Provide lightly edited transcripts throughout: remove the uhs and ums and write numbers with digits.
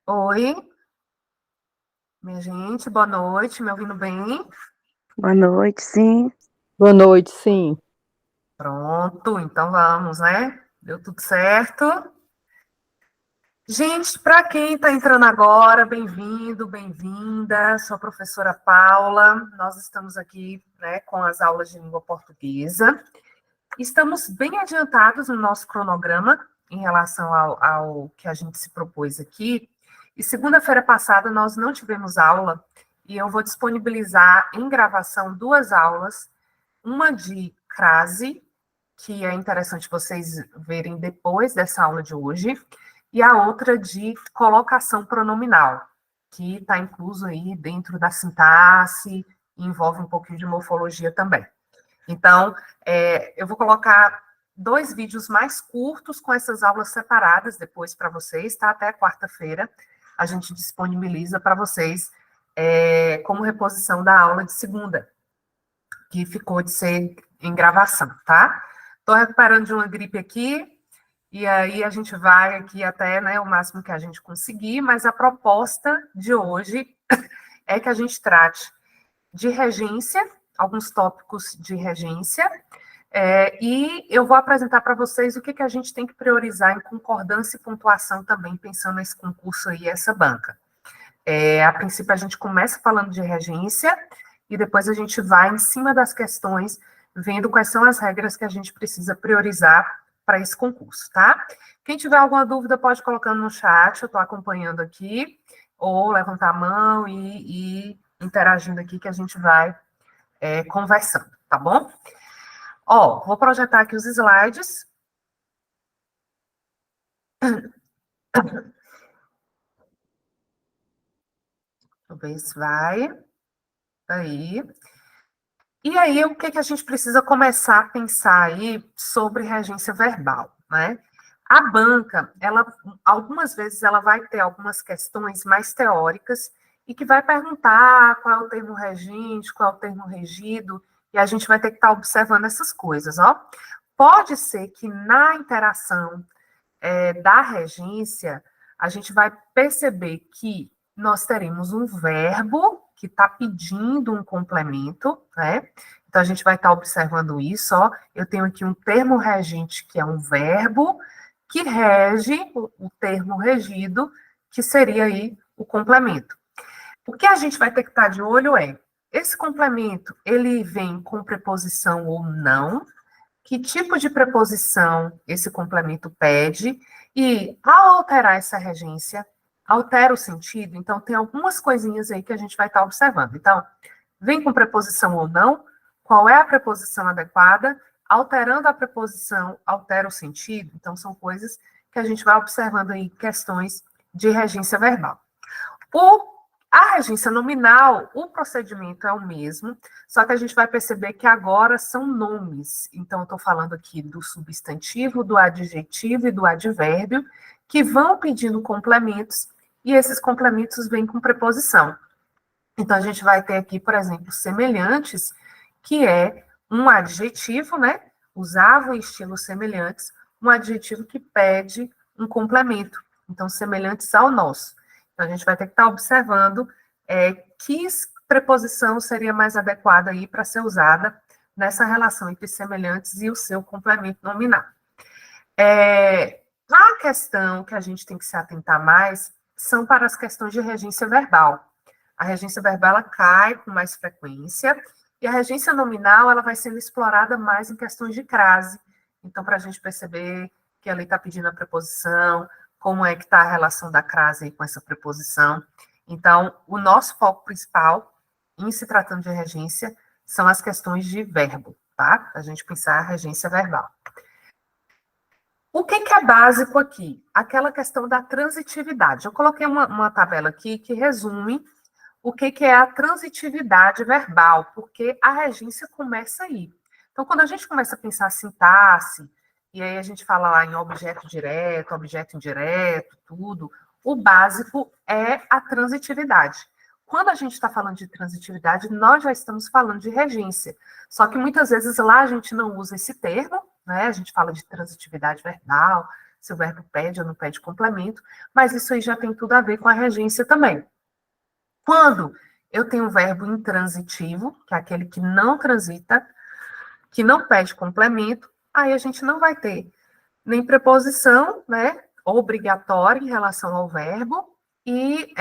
Oi, minha gente, boa noite, me ouvindo bem? Boa noite, sim. Boa noite, sim. Pronto, então vamos, né? Deu tudo certo. Gente, para quem está entrando agora, bem-vindo, bem-vinda. Sou a professora Paula. Nós estamos aqui, né, com as aulas de língua portuguesa. Estamos bem adiantados no nosso cronograma em relação ao que a gente se propôs aqui. E segunda-feira passada nós não tivemos aula e eu vou disponibilizar em gravação duas aulas, uma de crase, que é interessante vocês verem depois dessa aula de hoje, e a outra de colocação pronominal, que está incluso aí dentro da sintaxe, e envolve um pouquinho de morfologia também. Então, eu vou colocar dois vídeos mais curtos com essas aulas separadas depois para vocês, tá? Até quarta-feira a gente disponibiliza para vocês como reposição da aula de segunda, que ficou de ser em gravação, tá? Estou recuperando de uma gripe aqui, e aí a gente vai aqui até, né, o máximo que a gente conseguir, mas a proposta de hoje é que a gente trate de regência, alguns tópicos de regência, e eu vou apresentar para vocês o que, que a gente tem que priorizar em concordância e pontuação também, pensando nesse concurso aí, essa banca. A princípio, a gente começa falando de regência, e depois a gente vai em cima das questões, vendo quais são as regras que a gente precisa priorizar para esse concurso, tá? Quem tiver alguma dúvida, pode colocar no chat, eu estou acompanhando aqui, ou levantar a mão e interagindo aqui, que a gente vai conversando, tá bom? Ó, vou projetar aqui os slides. Deixa eu ver se vai. Aí. E aí, o que, que a gente precisa começar a pensar aí sobre regência verbal, né? A banca, ela, algumas vezes, ela vai ter algumas questões mais teóricas e que vai perguntar qual é o termo regente, qual é o termo regido, e a gente vai ter que estar observando essas coisas, ó. Pode ser que na interação da regência, a gente vai perceber que nós teremos um verbo que está pedindo um complemento, né? Então, a gente vai estar observando isso, ó. Eu tenho aqui um termo regente, que é um verbo, que rege o termo regido, que seria aí o complemento. O que a gente vai ter que estar de olho é, esse complemento, ele vem com preposição ou não, que tipo de preposição esse complemento pede, e ao alterar essa regência, altera o sentido, então tem algumas coisinhas aí que a gente vai estar observando. Então, vem com preposição ou não, qual é a preposição adequada, alterando a preposição, altera o sentido, então são coisas que a gente vai observando aí, questões de regência verbal. A regência nominal, o procedimento é o mesmo, só que a gente vai perceber que agora são nomes. Então, eu estou falando aqui do substantivo, do adjetivo e do advérbio, que vão pedindo complementos, e esses complementos vêm com preposição. Então, a gente vai ter aqui, por exemplo, semelhantes, que é um adjetivo, né? Usavam estilos semelhantes, um adjetivo que pede um complemento. Então, semelhantes ao nosso. Então, a gente vai ter que estar observando que preposição seria mais adequada aí para ser usada nessa relação entre semelhantes e o seu complemento nominal. A questão que a gente tem que se atentar mais são para as questões de regência verbal. A regência verbal ela cai com mais frequência e a regência nominal ela vai sendo explorada mais em questões de crase. Então, para a gente perceber que ali está pedindo a preposição, como é que está a relação da crase aí com essa preposição. Então, o nosso foco principal, em se tratando de regência, são as questões de verbo, tá? A gente pensar a regência verbal. O que, que é básico aqui? Aquela questão da transitividade. Eu coloquei uma tabela aqui que resume o que, que é a transitividade verbal, porque a regência começa aí. Então, quando a gente começa a pensar sintaxe, e aí a gente fala lá em objeto direto, objeto indireto, tudo, o básico é a transitividade. Quando a gente está falando de transitividade, nós já estamos falando de regência. Só que muitas vezes lá a gente não usa esse termo, né? A gente fala de transitividade verbal, se o verbo pede ou não pede complemento, mas isso aí já tem tudo a ver com a regência também. Quando eu tenho um verbo intransitivo, que é aquele que não transita, que não pede complemento, aí a gente não vai ter nem preposição, né, obrigatória em relação ao verbo, e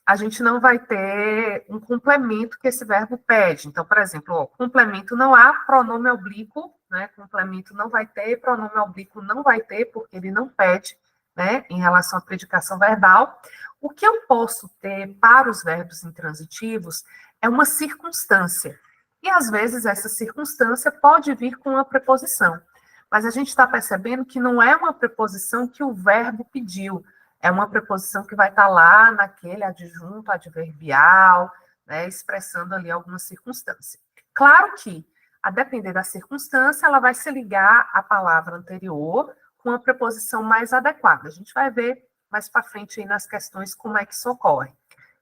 a gente não vai ter um complemento que esse verbo pede. Então, por exemplo, complemento não há, pronome oblíquo, né, complemento não vai ter, pronome oblíquo não vai ter, porque ele não pede, né, em relação à predicação verbal. O que eu posso ter para os verbos intransitivos é uma circunstância. E, às vezes, essa circunstância pode vir com uma preposição. Mas a gente está percebendo que não é uma preposição que o verbo pediu, é uma preposição que vai estar lá naquele adjunto adverbial, né, expressando ali alguma circunstância. Claro que, a depender da circunstância, ela vai se ligar à palavra anterior com a preposição mais adequada. A gente vai ver mais para frente aí nas questões como é que isso ocorre.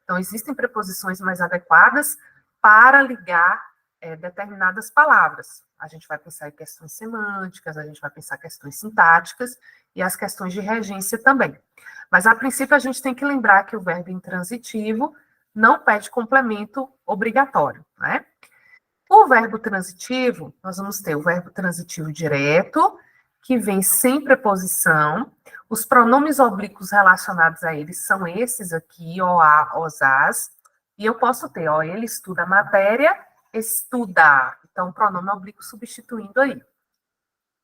Então, existem preposições mais adequadas para ligar determinadas palavras. A gente vai pensar em questões semânticas, a gente vai pensar em questões sintáticas e as questões de regência também. Mas, a princípio, a gente tem que lembrar que o verbo intransitivo não pede complemento obrigatório, né? O verbo transitivo, nós vamos ter o verbo transitivo direto, que vem sem preposição. Os pronomes oblíquos relacionados a ele são esses aqui, OA, OSAS. E eu posso ter, ele estuda a matéria, estuda. Então, pronome oblíquo substituindo aí.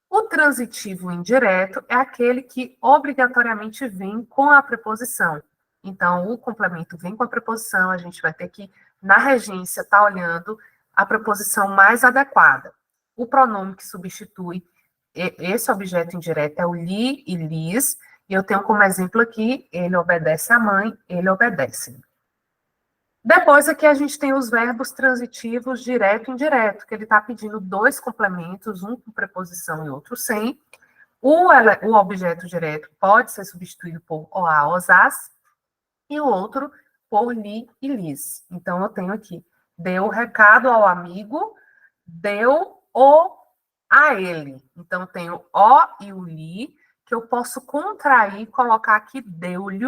O transitivo indireto é aquele que obrigatoriamente vem com a preposição. Então, o complemento vem com a preposição, a gente vai ter que, na regência, estar olhando a preposição mais adequada. O pronome que substitui esse objeto indireto é o li e lis, e eu tenho como exemplo aqui, ele obedece à mãe, ele obedece. Depois aqui a gente tem os verbos transitivos direto e indireto, que ele está pedindo dois complementos, um com preposição e outro sem. O objeto direto pode ser substituído por OA, OSAS, e o outro por li e lis. Então, eu tenho aqui, deu o recado ao amigo, deu-o a ele. Então, eu tenho o e o li, que eu posso contrair e colocar aqui deu-lhe,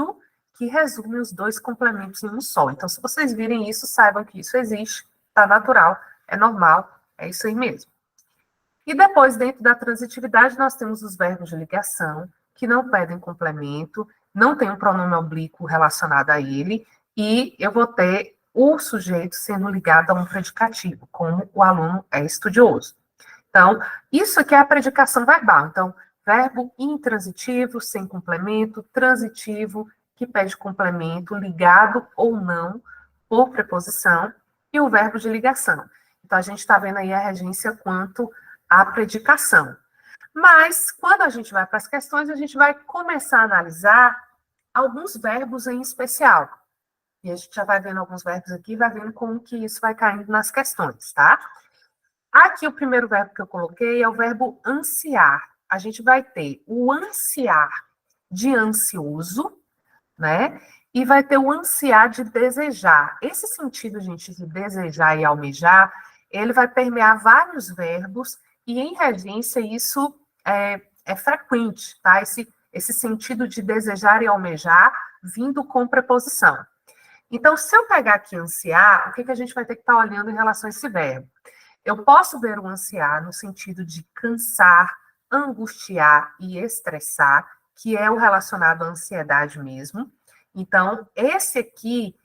que resume os dois complementos em um só. Então, se vocês virem isso, saibam que isso existe, tá natural, é normal, é isso aí mesmo. E depois, dentro da transitividade, nós temos os verbos de ligação, que não pedem complemento, não tem um pronome oblíquo relacionado a ele, e eu vou ter o sujeito sendo ligado a um predicativo, como o aluno é estudioso. Então, isso aqui é a predicação verbal. Então, verbo intransitivo, sem complemento, transitivo, que pede complemento, ligado ou não, por preposição, e o verbo de ligação. Então, a gente está vendo aí a regência quanto à predicação. Mas, quando a gente vai para as questões, a gente vai começar a analisar alguns verbos em especial. E a gente já vai vendo alguns verbos aqui, vai vendo como que isso vai caindo nas questões, tá? Aqui, o primeiro verbo que eu coloquei é o verbo ansiar. A gente vai ter o ansiar de ansioso, né? E vai ter o ansiar de desejar. Esse sentido, gente, de desejar e almejar, ele vai permear vários verbos, e em regência isso é frequente, tá? Esse sentido de desejar e almejar vindo com preposição. Então, se eu pegar aqui ansiar, o que a gente vai ter que estar olhando em relação a esse verbo? Eu posso ver o ansiar no sentido de cansar, angustiar e estressar, que é o relacionado à ansiedade mesmo. Então, esse aqui,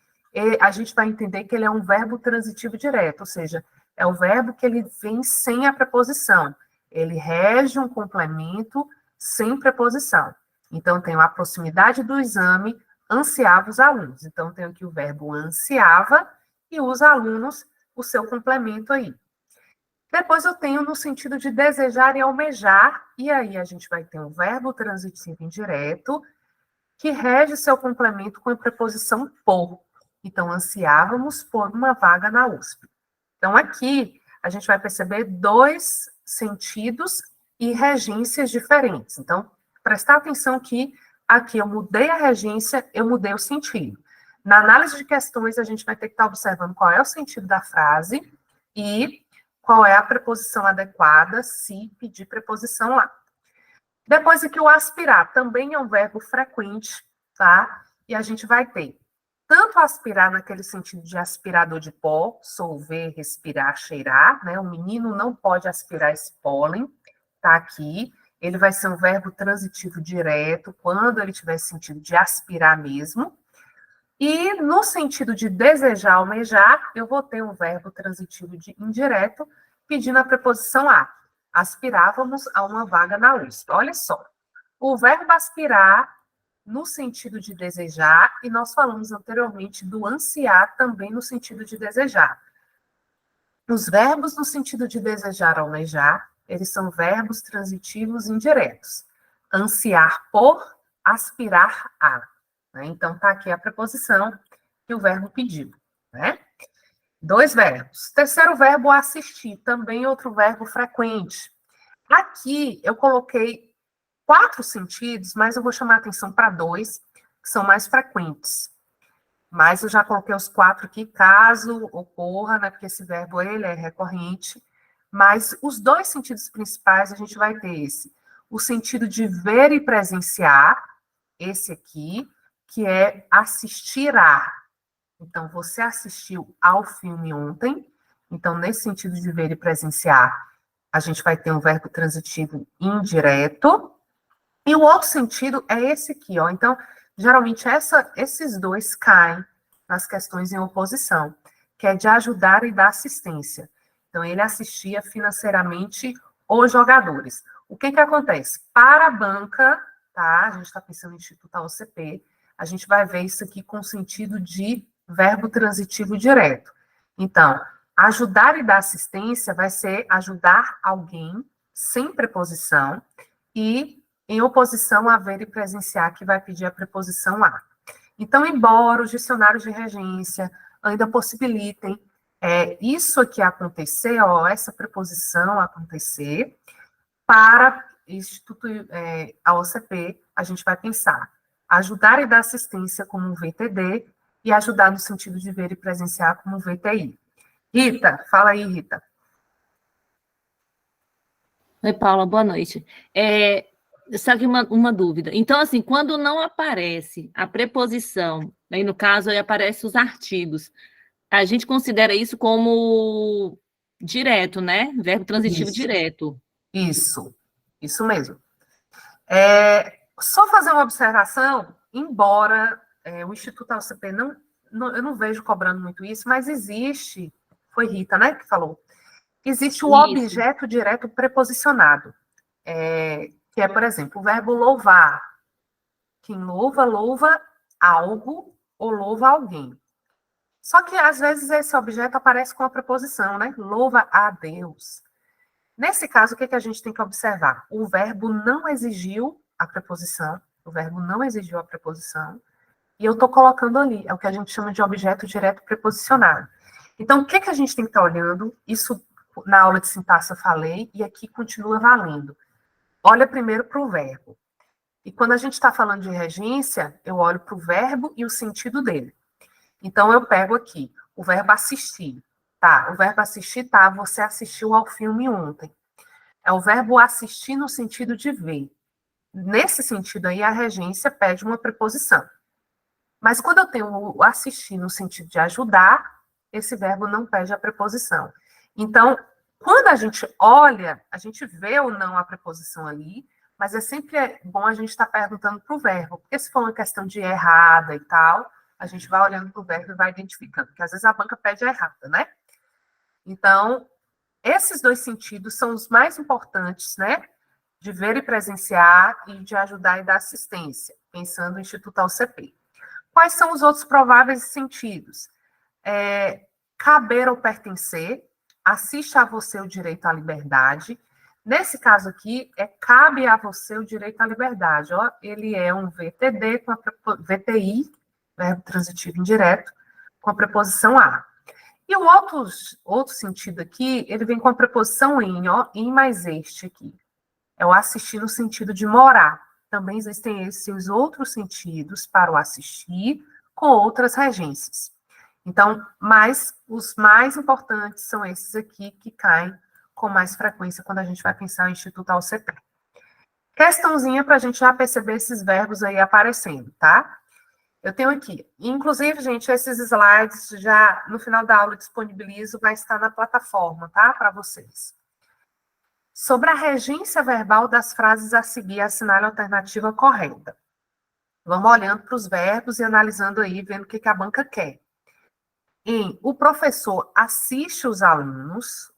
a gente vai entender que ele é um verbo transitivo direto, ou seja, é o verbo que ele vem sem a preposição. Ele rege um complemento sem preposição. Então, tenho a proximidade do exame, ansiava os alunos. Então, tenho aqui o verbo ansiava e os alunos, o seu complemento aí. Depois eu tenho no sentido de desejar e almejar, e aí a gente vai ter um verbo transitivo indireto, que rege seu complemento com a preposição por. Então, ansiávamos por uma vaga na USP. Então, aqui, a gente vai perceber dois sentidos e regências diferentes. Então, prestar atenção que aqui eu mudei a regência, eu mudei o sentido. Na análise de questões, a gente vai ter que estar observando qual é o sentido da frase e qual é a preposição adequada se pedir preposição lá. Depois aqui o aspirar, também é um verbo frequente, tá? E a gente vai ter tanto aspirar naquele sentido de aspirador de pó, solver, respirar, cheirar, né? O menino não pode aspirar esse pólen, tá aqui. Ele vai ser um verbo transitivo direto, quando ele tiver sentido de aspirar mesmo. E no sentido de desejar, almejar, eu vou ter um verbo transitivo de indireto, pedindo a preposição a. Aspirávamos a uma vaga na USP. Olha só, o verbo aspirar no sentido de desejar, e nós falamos anteriormente do ansiar também no sentido de desejar. Os verbos no sentido de desejar, almejar, eles são verbos transitivos indiretos. Ansiar por, aspirar a. Né? Então, está aqui a preposição que o verbo pediu. Né? 2 verbos. Terceiro verbo, assistir, também outro verbo frequente. Aqui eu coloquei 4 sentidos, mas eu vou chamar a atenção para 2, que são mais frequentes. Mas eu já coloquei os 4 aqui, caso ocorra, né, porque esse verbo ele é recorrente. Mas os 2 sentidos principais a gente vai ter esse. O sentido de ver e presenciar, esse aqui, que é assistir a. Então, você assistiu ao filme ontem. Então, nesse sentido de ver e presenciar, a gente vai ter um verbo transitivo indireto. E o outro sentido é esse aqui, ó. Então, geralmente, esses 2 caem nas questões em oposição, que é de ajudar e dar assistência. Então, ele assistia financeiramente os jogadores. O que acontece? Para a banca, tá? A gente está pensando em institutar OCP, a gente vai ver isso aqui com sentido de verbo transitivo direto. Então, ajudar e dar assistência vai ser ajudar alguém sem preposição e em oposição a ver e presenciar, que vai pedir a preposição a. Então, embora os dicionários de regência ainda possibilitem isso aqui acontecer, ó, essa preposição acontecer, para instituir a OCP, a gente vai pensar ajudar e dar assistência como um VTD e ajudar no sentido de ver e presenciar como um VTI. Rita, fala aí, Rita. Oi, Paula, boa noite. Só que uma dúvida. Então, assim, quando não aparece a preposição, aí no caso aí aparecem os artigos, a gente considera isso como direto, né? Verbo transitivo direto. Isso mesmo. Só fazer uma observação, embora o Instituto AUCP eu não vejo cobrando muito isso, mas existe, foi Rita, né, que falou, existe o objeto direto preposicionado, que é, por exemplo, o verbo louvar. Quem louva, louva algo ou louva alguém. Só que, às vezes, esse objeto aparece com a preposição, né? Louva a Deus. Nesse caso, o que a gente tem que observar? O verbo não exigiu a preposição, e eu estou colocando ali, é o que a gente chama de objeto direto preposicionado. Então, o que a gente tem que estar olhando? Isso na aula de sintaxe eu falei, e aqui continua valendo. Olha primeiro para o verbo. E quando a gente está falando de regência, eu olho para o verbo e o sentido dele. Então, eu pego aqui o verbo assistir. Tá, o verbo assistir, tá, você assistiu ao filme ontem. É o verbo assistir no sentido de ver. Nesse sentido aí, a regência pede uma preposição. Mas quando eu tenho o assistir no sentido de ajudar, esse verbo não pede a preposição. Então, quando a gente olha, a gente vê ou não a preposição ali, mas é sempre bom a gente estar perguntando para o verbo, porque se for uma questão de errada e tal, a gente vai olhando para o verbo e vai identificando, porque às vezes a banca pede a errada, né? Então, esses 2 sentidos são os mais importantes, né? De ver e presenciar e de ajudar e dar assistência, pensando no Instituto AUCP. Quais são os outros prováveis sentidos? Caber ou pertencer, assiste a você o direito à liberdade. Nesse caso aqui, cabe a você o direito à liberdade. Ó, ele é um VTD com a VTI, verbo transitivo indireto, com a preposição a. E o outro sentido aqui, ele vem com a preposição em, ó, em mais este aqui. É o assistir no sentido de morar. Também existem esses outros sentidos para o assistir com outras regências. Então, mas os mais importantes são esses aqui que caem com mais frequência quando a gente vai pensar em Instituto AUCP. Questãozinha para a gente já perceber esses verbos aí aparecendo, tá? Eu tenho aqui. Inclusive, gente, esses slides já no final da aula disponibilizo, vai estar na plataforma, tá? Para vocês. Sobre a regência verbal das frases a seguir, assinale a alternativa correta. Vamos olhando para os verbos e analisando aí, vendo o que a banca quer. O professor assiste os alunos,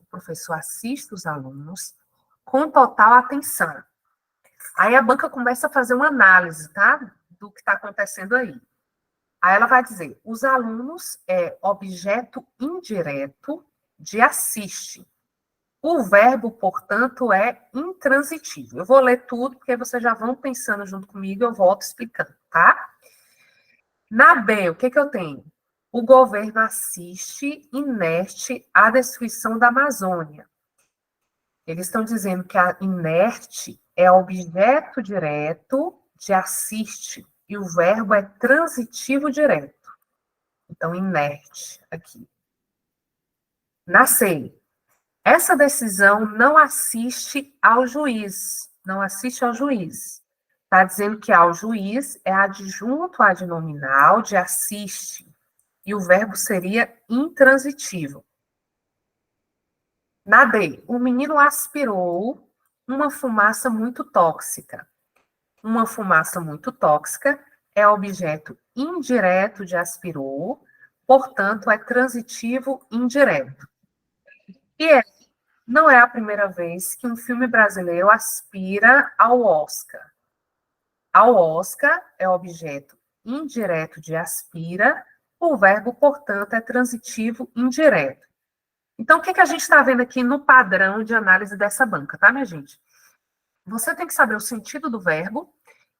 com total atenção. Aí a banca começa a fazer uma análise, tá? Do que está acontecendo aí. Aí ela vai dizer, os alunos é objeto indireto de assiste. O verbo, portanto, é intransitivo. Eu vou ler tudo, porque vocês já vão pensando junto comigo, eu volto explicando, tá? Na B, o que eu tenho? O governo assiste inerte à destruição da Amazônia. Eles estão dizendo que a inerte é objeto direto de assiste, e o verbo é transitivo direto. Então, inerte, aqui. Na C, essa decisão não assiste ao juiz. Não assiste ao juiz. Está dizendo que ao juiz é adjunto adnominal de assiste. E o verbo seria intransitivo. Na D, o menino aspirou uma fumaça muito tóxica. Uma fumaça muito tóxica é objeto indireto de aspirou, portanto, é transitivo indireto. E não é a primeira vez que um filme brasileiro aspira ao Oscar. Ao Oscar é objeto indireto de aspira, o verbo, portanto, é transitivo indireto. Então, o que a gente está vendo aqui no padrão de análise dessa banca, tá, minha gente? Você tem que saber o sentido do verbo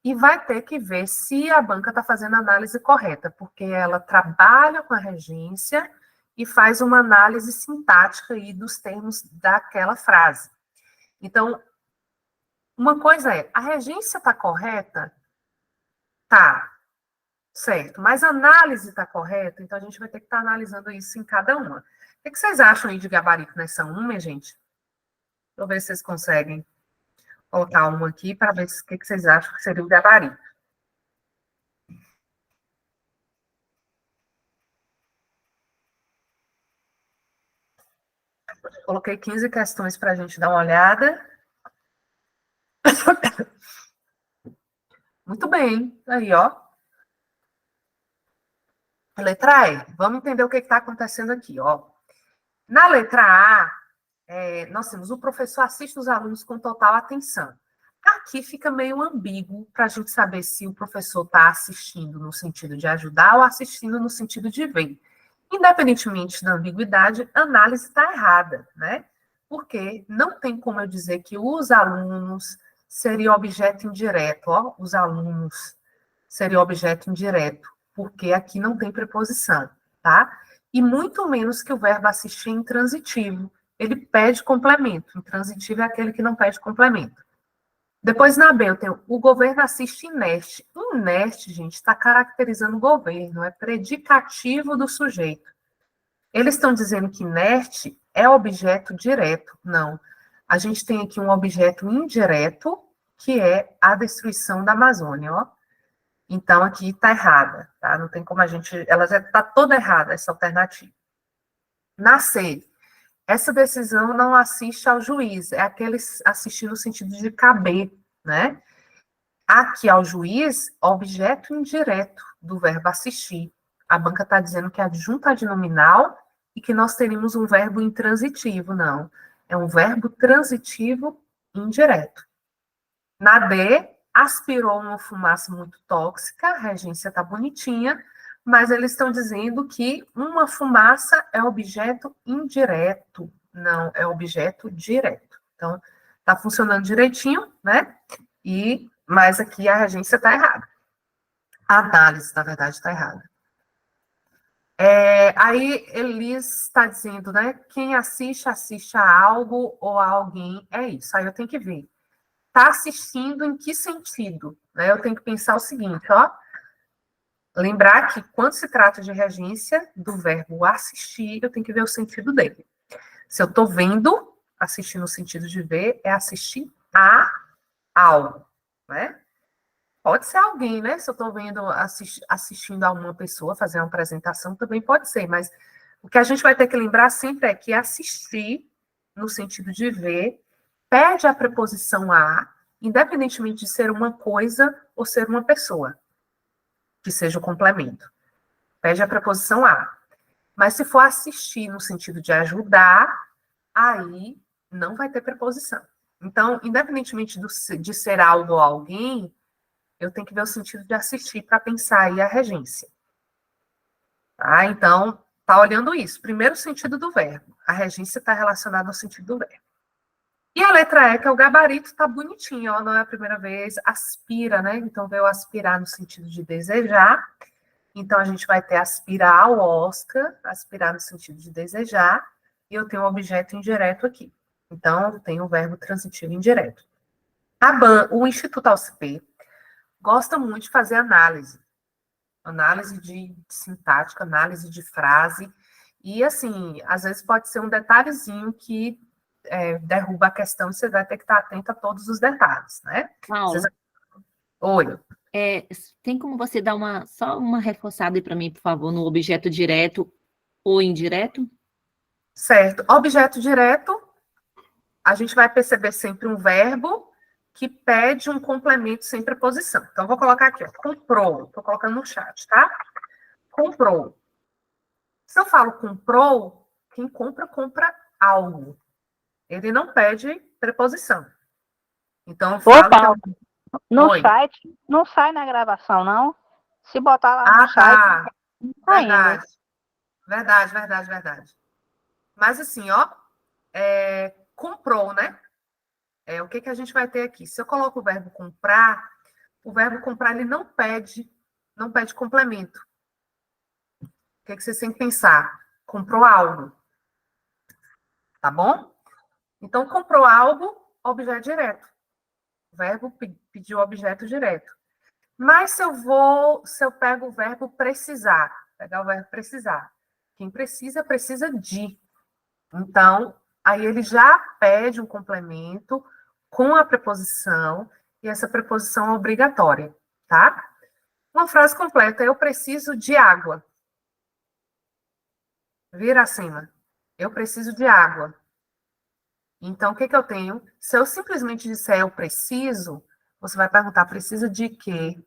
e vai ter que ver se a banca está fazendo a análise correta, porque ela trabalha com a regência e faz uma análise sintática aí dos termos daquela frase. Então, uma coisa é, a regência está correta? Tá, certo. Mas a análise está correta? Então, a gente vai ter que estar analisando isso em cada uma. O que vocês acham aí de gabarito nessa uma, minha gente? Deixa eu ver se vocês conseguem colocar uma aqui para ver o que vocês acham que seria o gabarito. Coloquei 15 questões para a gente dar uma olhada. Muito bem. Aí, ó. Letra E. Vamos entender o que está acontecendo aqui, ó. Na letra A, nós temos o professor assiste os alunos com total atenção. Aqui fica meio ambíguo para a gente saber se o professor está assistindo no sentido de ajudar ou assistindo no sentido de ver. Independentemente da ambiguidade, a análise está errada, né? Porque não tem como eu dizer que os alunos seria objeto indireto, ó, os alunos seria objeto indireto, porque aqui não tem preposição, tá? E muito menos que o verbo assistir é intransitivo. Ele pede complemento. Intransitivo é aquele que não pede complemento. Depois, na B, eu tenho o governo assiste inerte. Inerte, gente, está caracterizando o governo, é predicativo do sujeito. Eles estão dizendo que inerte é objeto direto. Não. A gente tem aqui um objeto indireto, que é a destruição da Amazônia, ó. Então, aqui está errada, tá? Não tem como a gente... Ela já está toda errada, essa alternativa. Na C, essa decisão não assiste ao juiz, é aquele assistir no sentido de caber, né? Aqui, ao juiz, objeto indireto do verbo assistir. A banca está dizendo que é adjunto adnominal e que nós teríamos um verbo intransitivo, não. É um verbo transitivo indireto. Na D, aspirou uma fumaça muito tóxica, a regência está bonitinha, mas eles estão dizendo que uma fumaça é objeto indireto, não é objeto direto. Então, está funcionando direitinho, né? Mas aqui a regência está errada. A análise, na verdade, está errada. Aí, Elis está dizendo, né? Quem assiste, assiste a algo ou a alguém, é isso. Aí eu tenho que ver. Está assistindo em que sentido? Né? Eu tenho que pensar o seguinte, ó. Lembrar que quando se trata de regência do verbo assistir, eu tenho que ver o sentido dele. Se eu estou vendo, assistir no sentido de ver, é assistir a algo. né? Pode ser alguém, né? Se eu estou vendo, assistindo a uma pessoa fazer uma apresentação, também pode ser, mas o que a gente vai ter que lembrar sempre é que assistir, no sentido de ver, perde a preposição a, independentemente de ser uma coisa ou ser uma pessoa, que seja o complemento. Perde a preposição a. Mas se for assistir no sentido de ajudar, aí não vai ter preposição. Então, independentemente de ser algo ou alguém, eu tenho que ver o sentido de assistir para pensar aí a regência. Tá? Então, tá olhando isso. Primeiro, o sentido do verbo. A regência está relacionada ao sentido do verbo. E a letra E, que é o gabarito, tá bonitinho, ó, não é a primeira vez. Aspira, né? Então, veio aspirar no sentido de desejar. Então, a gente vai ter aspirar ao Oscar, aspirar no sentido de desejar, e eu tenho um objeto indireto aqui. Então, eu tenho o verbo transitivo indireto. O Instituto Alcip gosta muito de fazer análise de sintática, análise de frase, e assim, às vezes pode ser um detalhezinho que derruba a questão e você vai ter que estar atento a todos os detalhes, né? Paula, Oi. tem como você dar só uma reforçada aí para mim, por favor, no objeto direto ou indireto? Certo. Objeto direto, a gente vai perceber sempre um verbo que pede um complemento sem preposição. Então, vou colocar aqui, ó, comprou. Estou colocando no chat, tá? Comprou. Se eu falo comprou, quem compra, compra algo. Ele não pede preposição. Então, eu falo... Opa, no Oi. site, não sai na gravação, não. Se botar lá no site, Tá. não tá indo. Verdade. Mas assim, ó, comprou, né? O que a gente vai ter aqui? Se eu coloco o verbo comprar, ele não pede complemento. O que vocês têm que pensar? Comprou algo. Tá bom? Então, comprou algo, objeto direto. O verbo pediu objeto direto. Mas se eu pego o verbo precisar, pegar o verbo precisar, quem precisa, precisa de. Então, aí ele já pede um complemento com a preposição, e essa preposição é obrigatória, tá? Uma frase completa, eu preciso de água. Vira acima. Eu preciso de água. Então, o que eu tenho? Se eu simplesmente disser eu preciso, você vai perguntar, precisa de quê?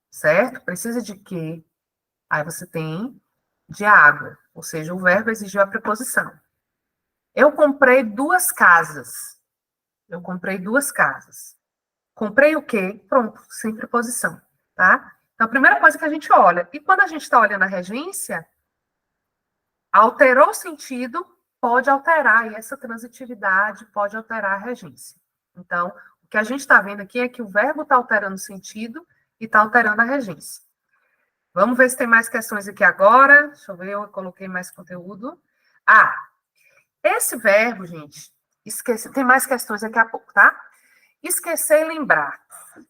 Certo? Precisa de quê? Aí você tem de água, ou seja, o verbo exigiu a preposição. Eu comprei 2 casas. Comprei o quê? Pronto, sem preposição, tá? Então, a primeira coisa que a gente olha. E quando a gente está olhando a regência, alterou o sentido, pode alterar, e essa transitividade pode alterar a regência. Então, o que a gente está vendo aqui é que o verbo está alterando o sentido e está alterando a regência. Vamos ver se tem mais questões aqui agora. Deixa eu ver, eu coloquei mais conteúdo. Esse verbo, gente, esqueci, tem mais questões daqui a pouco, tá? Esquecer e lembrar.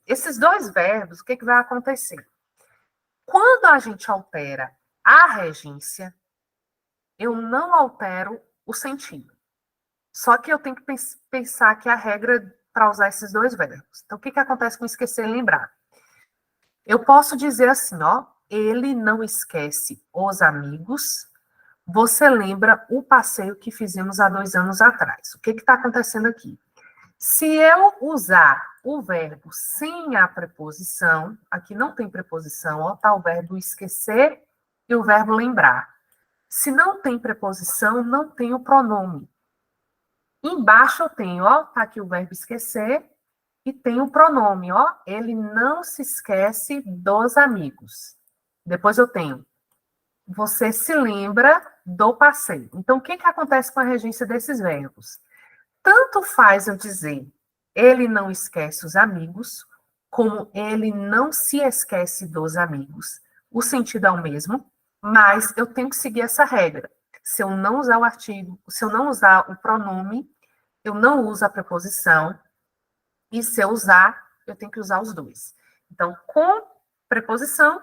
Esses 2 verbos, o que vai acontecer? Quando a gente altera a regência, eu não altero o sentido. Só que eu tenho que pensar que a regra para usar esses 2 verbos. Então, o que acontece com esquecer e lembrar? Eu posso dizer assim, ó, ele não esquece os amigos. Você lembra o passeio que fizemos há 2 anos atrás. O que está acontecendo aqui? Se eu usar o verbo sem a preposição, aqui não tem preposição, ó, tá o verbo esquecer e o verbo lembrar. Se não tem preposição, não tem o pronome. Embaixo eu tenho, ó, tá aqui o verbo esquecer e tem o pronome, ó, ele não se esquece dos amigos. Depois eu tenho, você se lembra do passeio. Então, o que acontece com a regência desses verbos? Tanto faz eu dizer, ele não esquece os amigos, como ele não se esquece dos amigos. O sentido é o mesmo, mas eu tenho que seguir essa regra. Se eu não usar o artigo, se eu não usar o pronome, eu não uso a preposição, e se eu usar, eu tenho que usar os 2. Então, com preposição,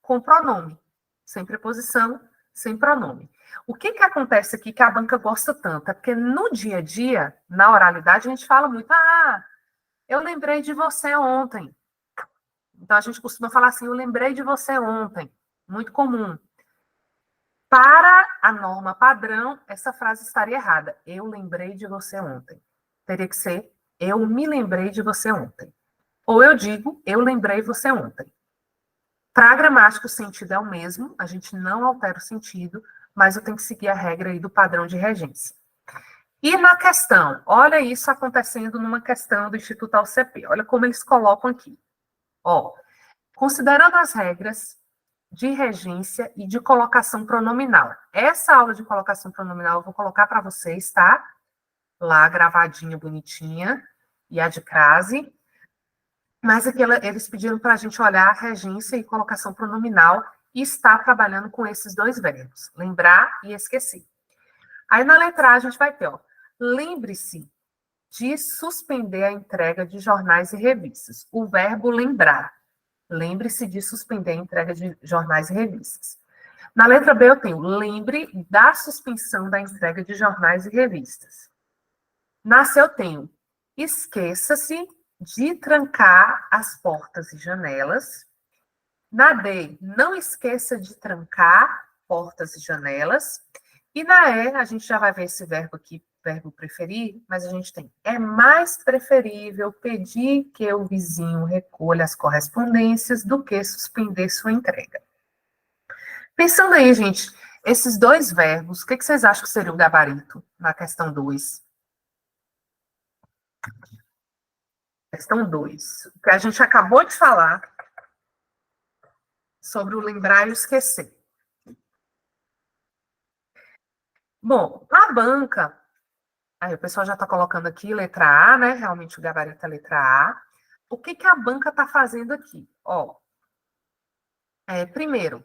com pronome. Sem preposição, sem pronome. O que acontece aqui que a banca gosta tanto? É porque no dia a dia, na oralidade, a gente fala muito, Eu lembrei de você ontem. Então, a gente costuma falar assim, eu lembrei de você ontem. Muito comum. Para a norma padrão, essa frase estaria errada. Eu lembrei de você ontem. Teria que ser, eu me lembrei de você ontem. Ou eu digo, eu lembrei você ontem. Para a gramática, o sentido é o mesmo, a gente não altera o sentido, mas eu tenho que seguir a regra aí do padrão de regência. E na questão, olha isso acontecendo numa questão do Instituto AUCP, olha como eles colocam aqui. Ó, considerando as regras de regência e de colocação pronominal. Essa aula de colocação pronominal eu vou colocar para vocês, tá? Lá, gravadinha, bonitinha, e a de crase. Mas aqui eles pediram para a gente olhar regência e colocação pronominal e estar trabalhando com esses dois verbos, lembrar e esquecer. Aí na letra A a gente vai ter, ó, lembre-se de suspender a entrega de jornais e revistas. O verbo lembrar. Lembre-se de suspender a entrega de jornais e revistas. Na letra B eu tenho, lembre da suspensão da entrega de jornais e revistas. Na C eu tenho, esqueça-se de trancar as portas e janelas. Na D, não esqueça de trancar portas e janelas. E na E, a gente já vai ver esse verbo aqui, verbo preferir, mas a gente tem, é mais preferível pedir que o vizinho recolha as correspondências do que suspender sua entrega. Pensando aí, gente, esses dois verbos, o que vocês acham que seria o gabarito na questão 2? Questão 2, o que a gente acabou de falar sobre o lembrar e o esquecer. Bom, a banca, aí o pessoal já está colocando aqui letra A, né? Realmente o gabarito é letra A. O que a banca está fazendo aqui? Ó, primeiro,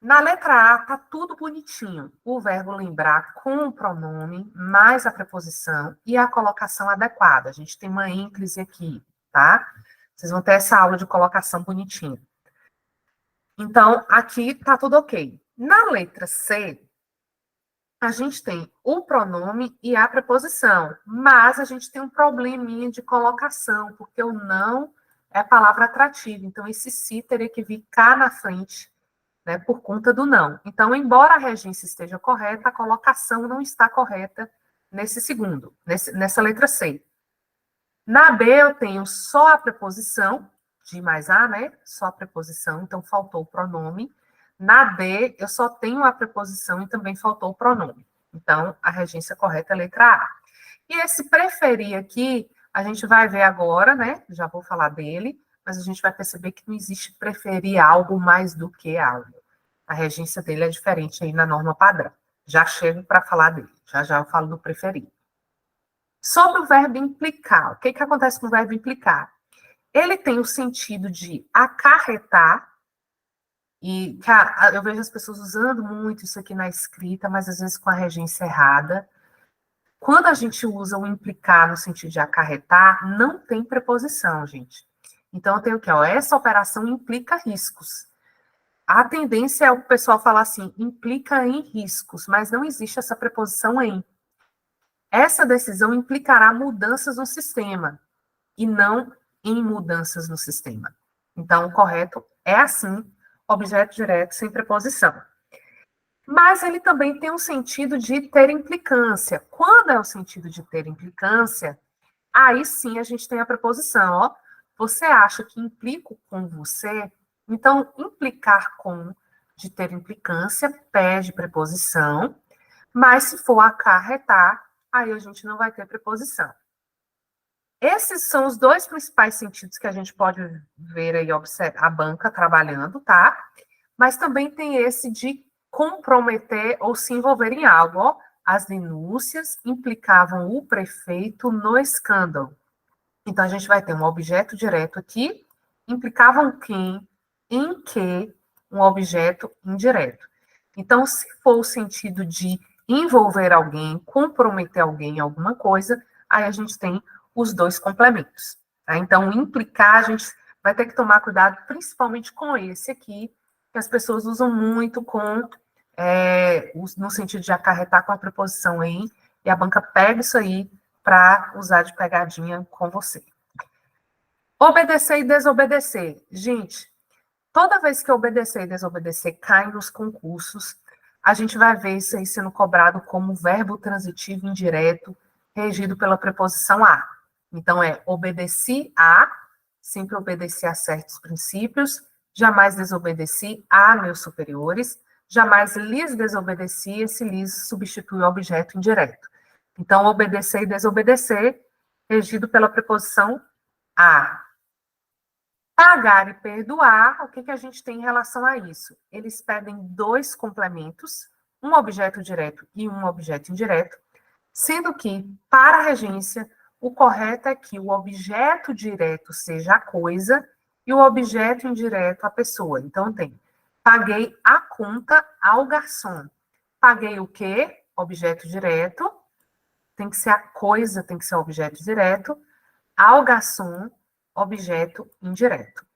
na letra A tá tudo bonitinho. O verbo lembrar com o pronome, mais a preposição e a colocação adequada. A gente tem uma ênclise aqui, tá? Vocês vão ter essa aula de colocação bonitinha. Então, aqui tá tudo ok. Na letra C, a gente tem o pronome e a preposição, mas a gente tem um probleminha de colocação, porque o não é palavra atrativa. Então, esse se teria que vir cá na frente, né, por conta do não. Então, embora a regência esteja correta, a colocação não está correta nesse segundo, nessa letra C. Na B, eu tenho só a preposição, de mais a, né? Só a preposição, então faltou o pronome. Na D, eu só tenho a preposição e também faltou o pronome. Então, a regência correta é a letra A. E esse preferir aqui, a gente vai ver agora, né? Já vou falar dele, mas a gente vai perceber que não existe preferir algo mais do que algo. A regência dele é diferente aí na norma padrão. Já chego para falar dele. Já eu falo do preferir. Sobre o verbo implicar. O que acontece com o verbo implicar? Ele tem o sentido de acarretar, e eu vejo as pessoas usando muito isso aqui na escrita, mas às vezes com a regência errada. Quando a gente usa o implicar no sentido de acarretar, não tem preposição, gente. Então, eu tenho o quê? Essa operação implica riscos. A tendência é o pessoal falar assim, implica em riscos, mas não existe essa preposição em. Essa decisão implicará mudanças no sistema, e não em mudanças no sistema. Então, o correto é assim, objeto direto sem preposição. Mas ele também tem um sentido de ter implicância. Quando é o sentido de ter implicância, aí sim a gente tem a preposição, ó. Você acha que implico com você? Então, implicar com, de ter implicância, pede preposição, mas se for acarretar, aí a gente não vai ter preposição. Esses são os dois principais sentidos que a gente pode ver aí, a banca trabalhando, tá? Mas também tem esse de comprometer ou se envolver em algo, ó. As denúncias implicavam o prefeito no escândalo. Então, a gente vai ter um objeto direto aqui, implicavam quem, em que, um objeto indireto. Então, se for o sentido de envolver alguém, comprometer alguém em alguma coisa, aí a gente tem os dois complementos. Tá? Então, implicar, a gente vai ter que tomar cuidado, principalmente com esse aqui, que as pessoas usam muito no sentido de acarretar com a preposição em, e a banca pega isso aí para usar de pegadinha com você. Obedecer e desobedecer. Gente, toda vez que obedecer e desobedecer cai nos concursos, a gente vai ver isso aí sendo cobrado como verbo transitivo indireto, regido pela preposição a. Então, é obedeci a, sempre obedeci a certos princípios, jamais desobedeci a meus superiores, jamais lhes desobedeci, esse lhes substitui o objeto indireto. Então, obedecer e desobedecer, regido pela preposição a. Pagar e perdoar, o que que a gente tem em relação a isso? Eles pedem dois complementos, um objeto direto e um objeto indireto, sendo que, para a regência, o correto é que o objeto direto seja a coisa e o objeto indireto a pessoa. Então, tem, paguei a conta ao garçom. Paguei o quê? Objeto direto, tem que ser a coisa, tem que ser o objeto direto, ao garçom, objeto indireto.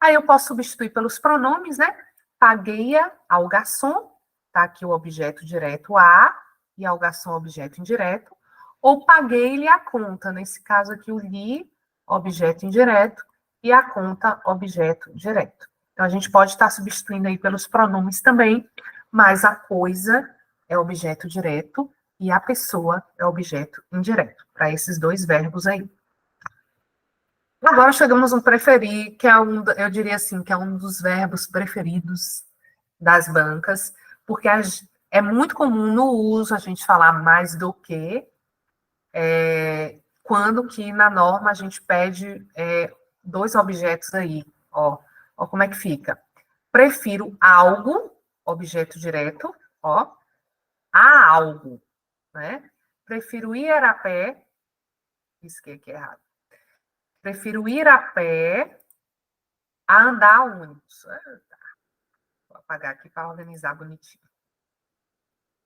Aí eu posso substituir pelos pronomes, né? Paguei-a ao garçom, tá aqui o objeto direto a, e ao garçom objeto indireto, ou paguei-lhe a conta, nesse caso aqui o lhe, objeto indireto, e a conta, objeto direto. Então a gente pode estar substituindo aí pelos pronomes também, mas a coisa é objeto direto e a pessoa é objeto indireto, para esses dois verbos aí. Agora chegamos no preferir, que é eu diria assim, que é um dos verbos preferidos das bancas, porque é muito comum no uso a gente falar mais do que, quando que na norma a gente pede dois objetos aí, ó como é que fica. Prefiro algo, objeto direto, ó, a algo, né? Prefiro ir a pé, risquei aqui errado. Prefiro ir a pé a andar a ônibus. Vou apagar aqui para organizar bonitinho.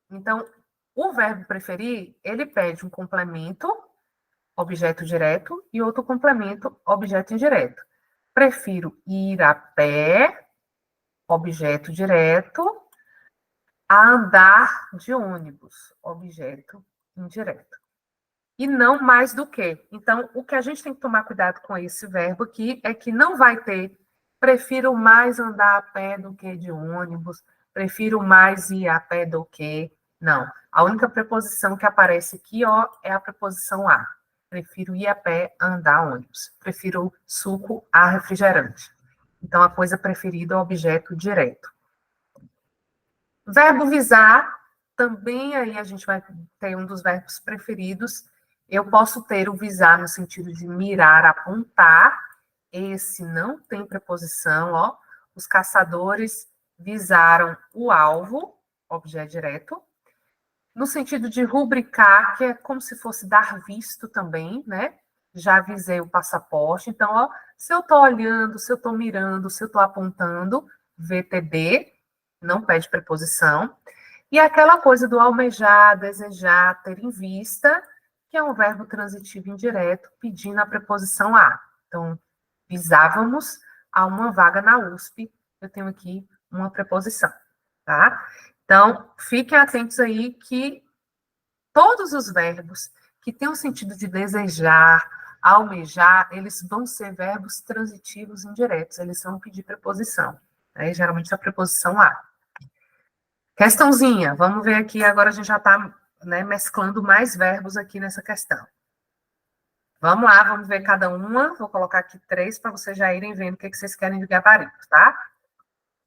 Então, o verbo preferir, ele pede um complemento, objeto direto, e outro complemento, objeto indireto. Prefiro ir a pé, objeto direto, a andar de ônibus, objeto indireto. E não mais do que. Então, o que a gente tem que tomar cuidado com esse verbo aqui é que não vai ter prefiro mais andar a pé do que de ônibus, prefiro mais ir a pé do que. Não. A única preposição que aparece aqui, ó, é a preposição a. Prefiro ir a pé a andar ônibus. Prefiro suco a refrigerante. Então, a coisa preferida é o objeto direto. Verbo visar, também aí a gente vai ter um dos verbos preferidos. Eu posso ter o visar no sentido de mirar, apontar. Esse não tem preposição, ó. Os caçadores visaram o alvo, objeto direto. No sentido de rubricar, que é como se fosse dar visto também, né? Já avisei o passaporte. Então, ó, se eu estou olhando, se eu estou mirando, se eu estou apontando, VTD, não pede preposição. E aquela coisa do almejar, desejar, ter em vista, que é um verbo transitivo indireto, pedindo a preposição a. Então, visávamos a uma vaga na USP. Eu tenho aqui uma preposição, tá? Então, fiquem atentos aí que todos os verbos que têm o sentido de desejar, almejar, eles vão ser verbos transitivos indiretos, eles vão pedir preposição. Né? Geralmente a preposição a. Questãozinha, vamos ver aqui, agora a gente já está, né, mesclando mais verbos aqui nessa questão. Vamos lá, vamos ver cada uma. Vou colocar aqui 3 para vocês já irem vendo o que vocês querem de gabarito, tá?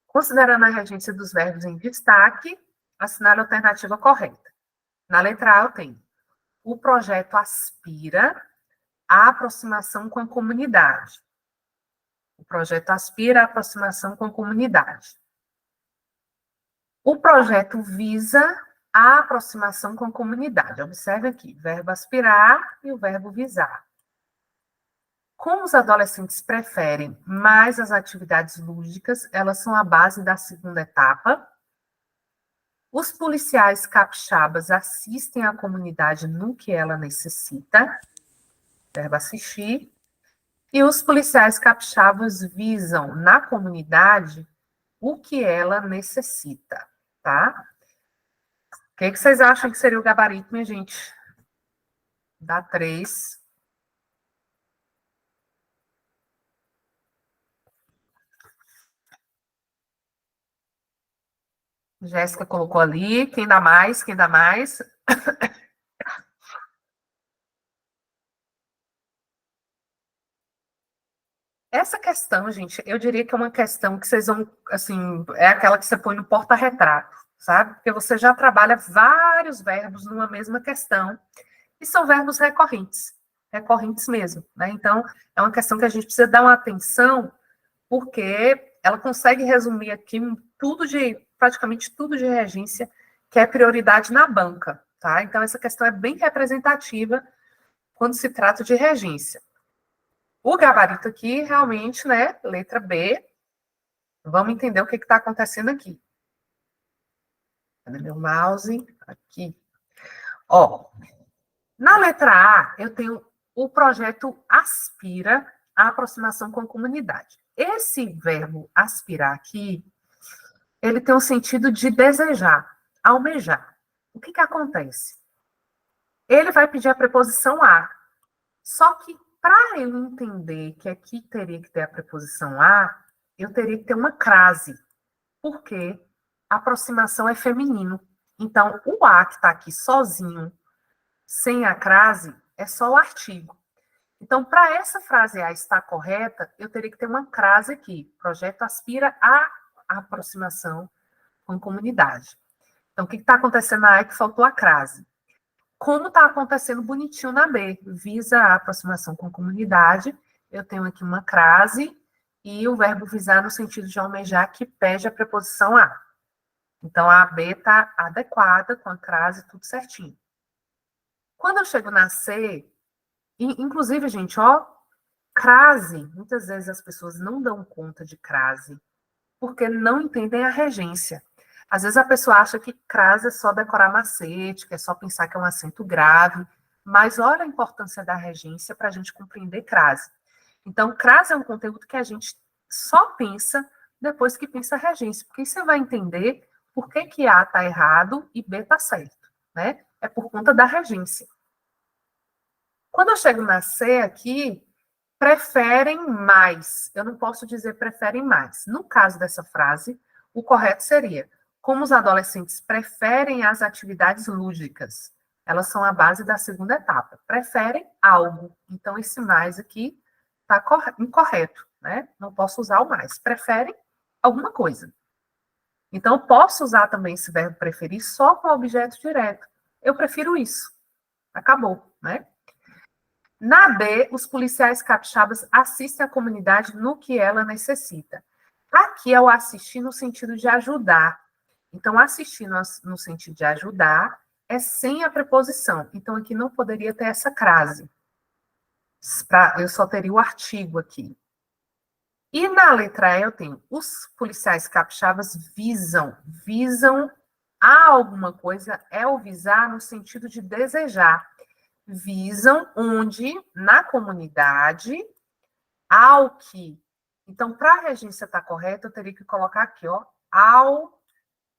Considerando a regência dos verbos em destaque, assinale a alternativa correta. Na letra A eu tenho: o projeto aspira à aproximação com a comunidade. O projeto aspira à aproximação com a comunidade. O projeto visa a aproximação com a comunidade. Observe aqui, verbo aspirar e o verbo visar. Como os adolescentes preferem mais as atividades lúdicas, elas são a base da segunda etapa. Os policiais capixabas assistem à comunidade no que ela necessita, verbo assistir. E os policiais capixabas visam na comunidade o que ela necessita, tá? O que vocês acham que seria o gabarito, minha gente? Dá 3. Jéssica colocou ali. Quem dá mais? Quem dá mais? Essa questão, gente, eu diria que é uma questão que vocês vão, assim, é aquela que você põe no porta-retrato, sabe? Porque você já trabalha vários verbos numa mesma questão, e são verbos recorrentes, recorrentes mesmo, né? Então, é uma questão que a gente precisa dar uma atenção, porque ela consegue resumir aqui praticamente tudo de regência, que é prioridade na banca, tá? Então, essa questão é bem representativa quando se trata de regência. O gabarito aqui, realmente, né, letra B, vamos entender o que está acontecendo aqui. Cadê meu mouse? Aqui. Ó, na letra A, eu tenho o projeto aspira à aproximação com a comunidade. Esse verbo aspirar aqui, ele tem o sentido de desejar, almejar. O que acontece? Ele vai pedir a preposição a, só que para eu entender que aqui teria que ter a preposição a, eu teria que ter uma crase, porque a aproximação é feminino. Então, o a que está aqui sozinho, sem a crase, é só o artigo. Então, para essa frase a estar correta, eu teria que ter uma crase aqui. Projeto aspira à aproximação com comunidade. Então, o que está acontecendo na A é que faltou a crase. Como está acontecendo bonitinho na B, visa a aproximação com a comunidade, eu tenho aqui uma crase e o verbo visar no sentido de almejar, que pede a preposição a. Então, a B está adequada, com a crase, tudo certinho. Quando eu chego na C, inclusive, gente, ó, crase, muitas vezes as pessoas não dão conta de crase, porque não entendem a regência. Às vezes a pessoa acha que crase é só decorar macete, que é só pensar que é um acento grave, mas olha a importância da regência para a gente compreender crase. Então, crase é um conteúdo que a gente só pensa depois que pensa a regência, porque aí você vai entender por que A está errado e B está certo, né? É por conta da regência. Quando eu chego na C aqui, preferem mais. Eu não posso dizer preferem mais. No caso dessa frase, o correto seria: como os adolescentes preferem as atividades lúdicas, elas são a base da segunda etapa. Preferem algo. Então, esse mais aqui está incorreto, né? Não posso usar o mais. Preferem alguma coisa. Então, eu posso usar também esse verbo preferir só com o objeto direto. Eu prefiro isso. Acabou, né? Na B, os policiais capixabas assistem a comunidade no que ela necessita. Aqui é o assistir no sentido de ajudar. Então, assistir no sentido de ajudar é sem a preposição. Então, aqui não poderia ter essa crase. Eu só teria o artigo aqui. E na letra E eu tenho: os policiais capixabas visam a alguma coisa, é o visar no sentido de desejar. Visam onde, na comunidade, ao que. Então, para a regência estar correta, eu teria que colocar aqui, ó, ao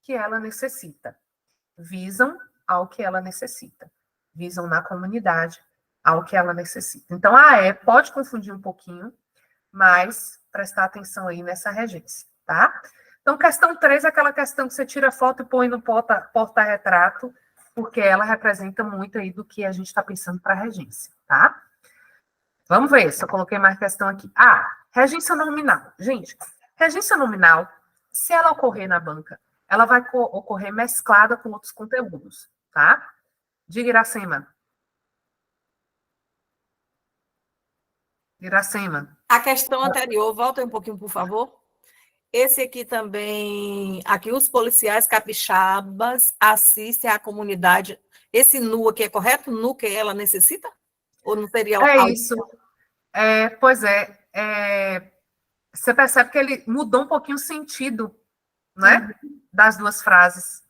que ela necessita. Visam ao que ela necessita. Visam na comunidade ao que ela necessita. Então, a E pode confundir um pouquinho, mas prestar atenção aí nessa regência, tá? Então, questão 3 é aquela questão que você tira a foto e põe no porta-retrato, porque ela representa muito aí do que a gente está pensando para a regência, tá? Vamos ver se eu coloquei mais questão aqui. Ah, regência nominal. Gente, regência nominal, se ela ocorrer na banca, ela vai ocorrer mesclada com outros conteúdos, tá? Diga, Iracema. Iracema. A questão anterior, volta um pouquinho, por favor. Esse aqui também, aqui os policiais capixabas assistem à comunidade. Esse nu aqui é correto? Nu que ela necessita? Ou não seria algo? Isso. Pois é. Você percebe que ele mudou um pouquinho o sentido, né? Das duas frases.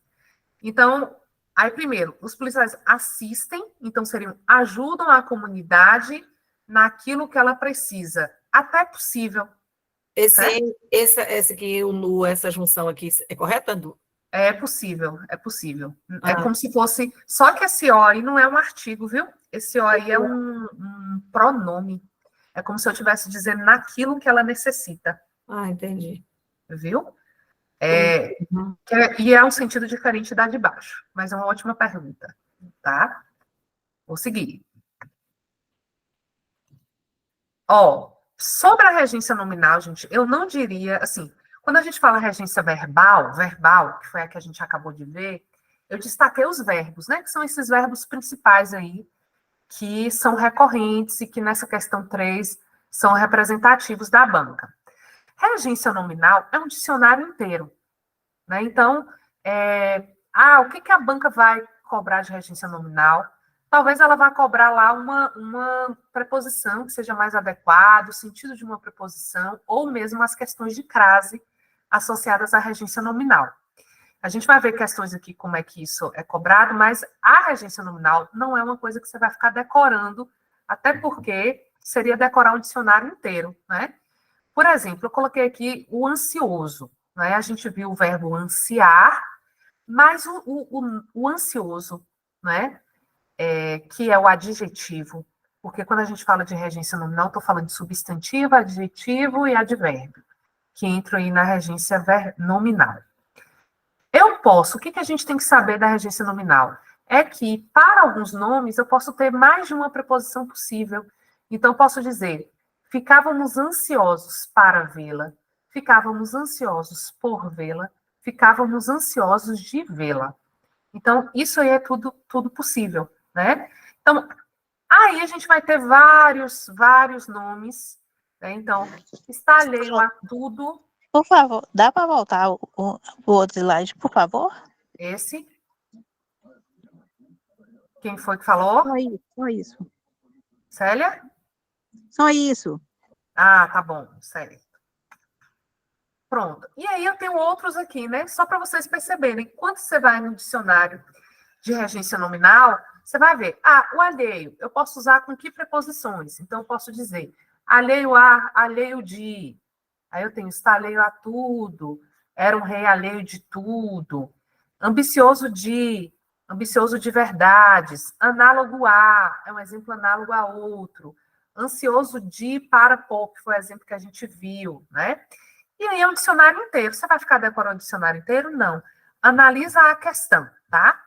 Então, aí primeiro, os policiais assistem, então seriam ajudam a comunidade naquilo que ela precisa. Até possível. Esse aqui, o nu, essa junção aqui, é correta, Du? É possível, é possível. É como se fosse... Só que esse O aí não é um artigo, viu? Esse O aí é um pronome. É como se eu estivesse dizendo naquilo que ela necessita. Entendi. Viu? E é um sentido diferente da de baixo, mas é uma ótima pergunta, tá? Vou seguir. Ó, sobre a regência nominal, gente, eu não diria, assim, quando a gente fala regência verbal, que foi a que a gente acabou de ver, eu destaquei os verbos, né, que são esses verbos principais aí, que são recorrentes e que nessa questão 3 são representativos da banca. Regência nominal é um dicionário inteiro, né? Então, o que a banca vai cobrar de regência nominal? Talvez ela vá cobrar lá uma preposição que seja mais adequada, o sentido de uma preposição, ou mesmo as questões de crase associadas à regência nominal. A gente vai ver questões aqui como é que isso é cobrado, mas a regência nominal não é uma coisa que você vai ficar decorando, até porque seria decorar um dicionário inteiro, né? Por exemplo, eu coloquei aqui o ansioso, né? A gente viu o verbo ansiar, mas o ansioso, né? Que é o adjetivo, porque quando a gente fala de regência nominal, estou falando de substantivo, adjetivo e advérbio, que entram aí na regência nominal. O que a gente tem que saber da regência nominal? É que, para alguns nomes, eu posso ter mais de uma preposição possível. Então, posso dizer, ficávamos ansiosos para vê-la, ficávamos ansiosos por vê-la, ficávamos ansiosos de vê-la. Então, isso aí é tudo possível, né? Então, aí a gente vai ter vários nomes, né? Então, está alheio a tudo. Por favor, dá para voltar o outro slide, por favor? Esse. Quem foi que falou? Só isso. Célia? Só isso. Ah, tá bom, certo. Pronto. E aí eu tenho outros aqui, né? Só para vocês perceberem. Quando você vai no dicionário de regência nominal, você vai ver. O alheio, eu posso usar com que preposições? Então, eu posso dizer alheio a, alheio de. Aí eu tenho está alheio a tudo, era um rei alheio de tudo. Ambicioso de verdades. Análogo a, é um exemplo análogo a outro. Ansioso de para pouco, que foi o exemplo que a gente viu, né? E aí é um dicionário inteiro. Você vai ficar decorando o dicionário inteiro? Não. Analisa a questão, tá?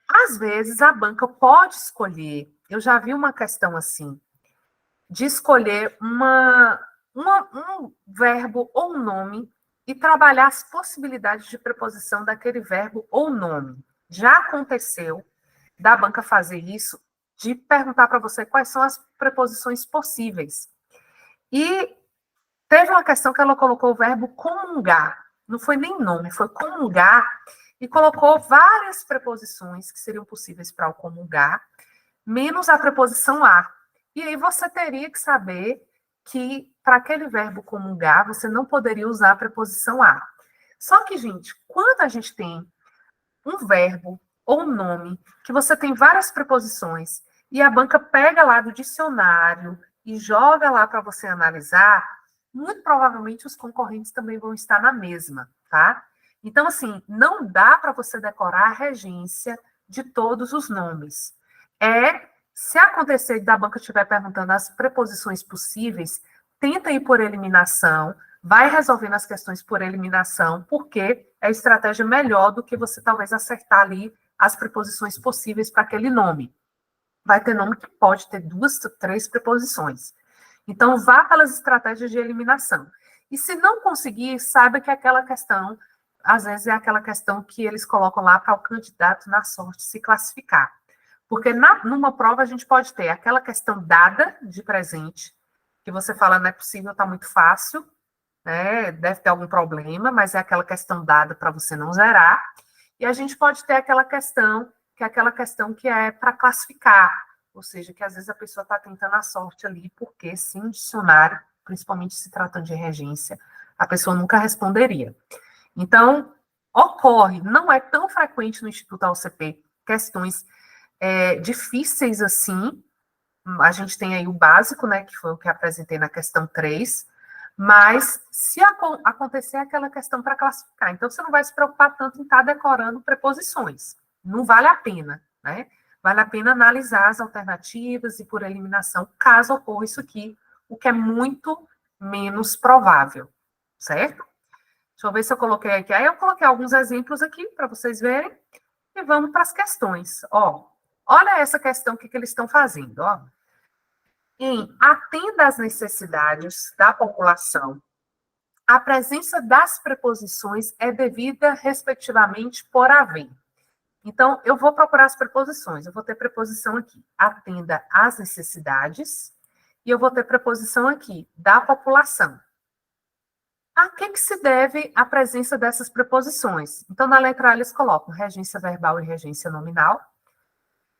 Às vezes a banca pode escolher, eu já vi uma questão assim, de escolher um verbo ou um nome e trabalhar as possibilidades de preposição daquele verbo ou nome. Já aconteceu da banca fazer isso, de perguntar para você quais são as preposições possíveis. E teve uma questão que ela colocou o verbo comungar. Não foi nem nome, foi comungar. E colocou várias preposições que seriam possíveis para o comungar, menos a preposição a. E aí você teria que saber que, para aquele verbo comungar, você não poderia usar a preposição a. Só que, gente, quando a gente tem um verbo ou um nome, que você tem várias preposições, e a banca pega lá do dicionário e joga lá para você analisar, muito provavelmente os concorrentes também vão estar na mesma, tá? Então, assim, não dá para você decorar a regência de todos os nomes. Se acontecer da banca estiver perguntando as preposições possíveis, tenta ir por eliminação, vai resolvendo as questões por eliminação, porque é estratégia melhor do que você talvez acertar ali as preposições possíveis para aquele nome. Vai ter nome que pode ter 2, 3 preposições. Então, vá pelas estratégias de eliminação. E se não conseguir, saiba que aquela questão, às vezes é aquela questão que eles colocam lá para o candidato na sorte se classificar. Porque numa prova a gente pode ter aquela questão dada de presente, que você fala, não é possível, está muito fácil, né? Deve ter algum problema, mas é aquela questão dada para você não zerar. E a gente pode ter aquela questão que é para classificar, ou seja, que às vezes a pessoa está tentando a sorte ali, porque sem dicionário, principalmente se tratando de regência, a pessoa nunca responderia. Então, ocorre, não é tão frequente no Instituto AOCP, questões difíceis assim. A gente tem aí o básico, né, que foi o que apresentei na questão 3, mas se acontecer aquela questão para classificar, então você não vai se preocupar tanto em estar decorando preposições. Não vale a pena, né? Vale a pena analisar as alternativas e por eliminação, caso ocorra isso aqui, o que é muito menos provável, certo? Deixa eu ver se eu coloquei aqui. Aí eu coloquei alguns exemplos aqui para vocês verem. E vamos para as questões. Ó, olha essa questão, o que eles estão fazendo. Ó. Atenda às necessidades da população, a presença das preposições é devida, respectivamente, por haver. Então, eu vou procurar as preposições. Eu vou ter preposição aqui, atenda às necessidades, e eu vou ter preposição aqui, da população. A que se deve a presença dessas preposições? Então, na letra A, eles colocam regência verbal e regência nominal.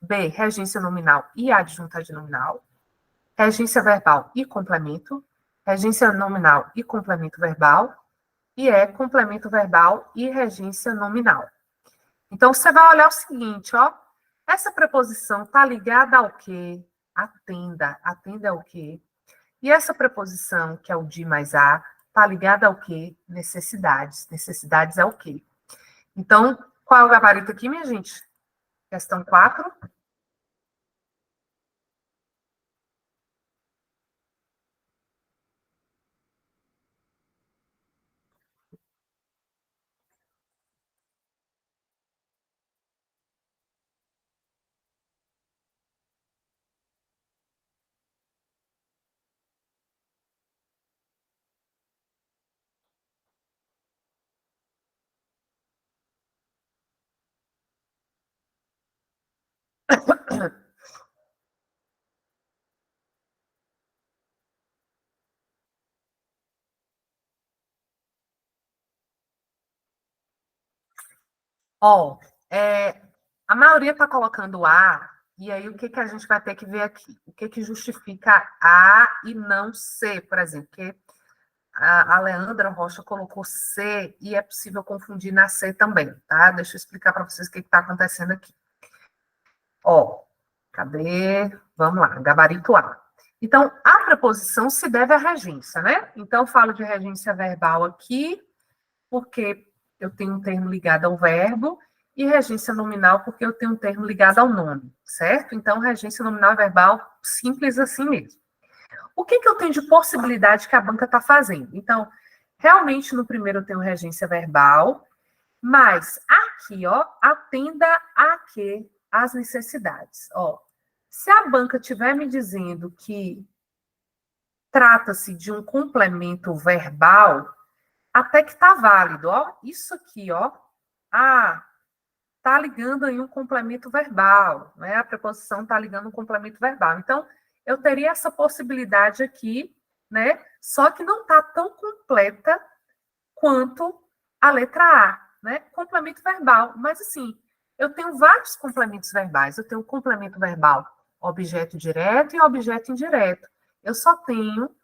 B, regência nominal e adjunta adnominal. Regência verbal e complemento. Regência nominal e complemento verbal. E complemento verbal e regência nominal. Então, você vai olhar o seguinte, ó. Essa preposição está ligada ao quê? Atenda. Atenda é o quê? E essa preposição, que é o de mais a, está ligada ao quê? Necessidades. Necessidades é o quê? Então, qual é o gabarito aqui, minha gente? Questão 4. Ó, a maioria está colocando A, e aí o que a gente vai ter que ver aqui? O que justifica A e não C, por exemplo? Porque a Leandra Rocha colocou C e é possível confundir na C também, tá? Deixa eu explicar para vocês o que está acontecendo aqui. Ó, cadê? Vamos lá, gabarito A. Então, a preposição se deve à regência, né? Então, eu falo de regência verbal aqui, porque eu tenho um termo ligado ao verbo, e regência nominal, porque eu tenho um termo ligado ao nome, certo? Então, regência nominal e verbal, simples assim mesmo. O que eu tenho de possibilidade que a banca está fazendo? Então, realmente, no primeiro eu tenho regência verbal, mas aqui, ó, atenda a quê? As necessidades. Ó, se a banca estiver me dizendo que trata-se de um complemento verbal, até que está válido, ó. Isso aqui, ó. Está ligando aí um complemento verbal, né? A preposição está ligando um complemento verbal. Então, eu teria essa possibilidade aqui, né? Só que não está tão completa quanto a letra A, né? Complemento verbal. Mas, assim, eu tenho vários complementos verbais. Eu tenho complemento verbal objeto direto e objeto indireto. Eu só tenho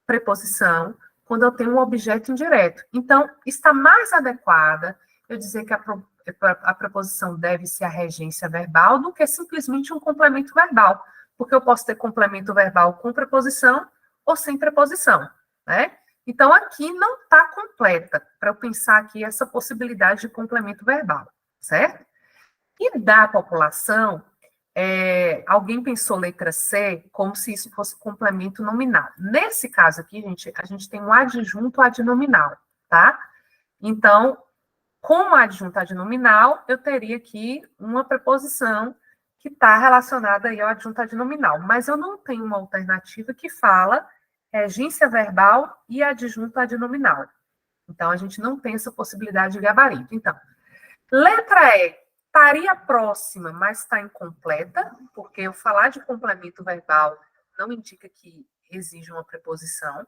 preposição quando eu tenho um objeto indireto. Então, está mais adequada eu dizer que a preposição deve-se à regência verbal do que simplesmente um complemento verbal, porque eu posso ter complemento verbal com preposição ou sem preposição, né? Então, aqui não está completa, para eu pensar aqui essa possibilidade de complemento verbal, certo? E da população, alguém pensou letra C como se isso fosse complemento nominal. Nesse caso aqui, a gente tem um adjunto adnominal, tá? Então, como adjunto adnominal, eu teria aqui uma preposição que está relacionada aí ao adjunto adnominal, mas eu não tenho uma alternativa que fala regência verbal e adjunto adnominal. Então, a gente não tem essa possibilidade de gabarito. Então, letra E estaria próxima, mas está incompleta, porque eu falar de complemento verbal não indica que exige uma preposição.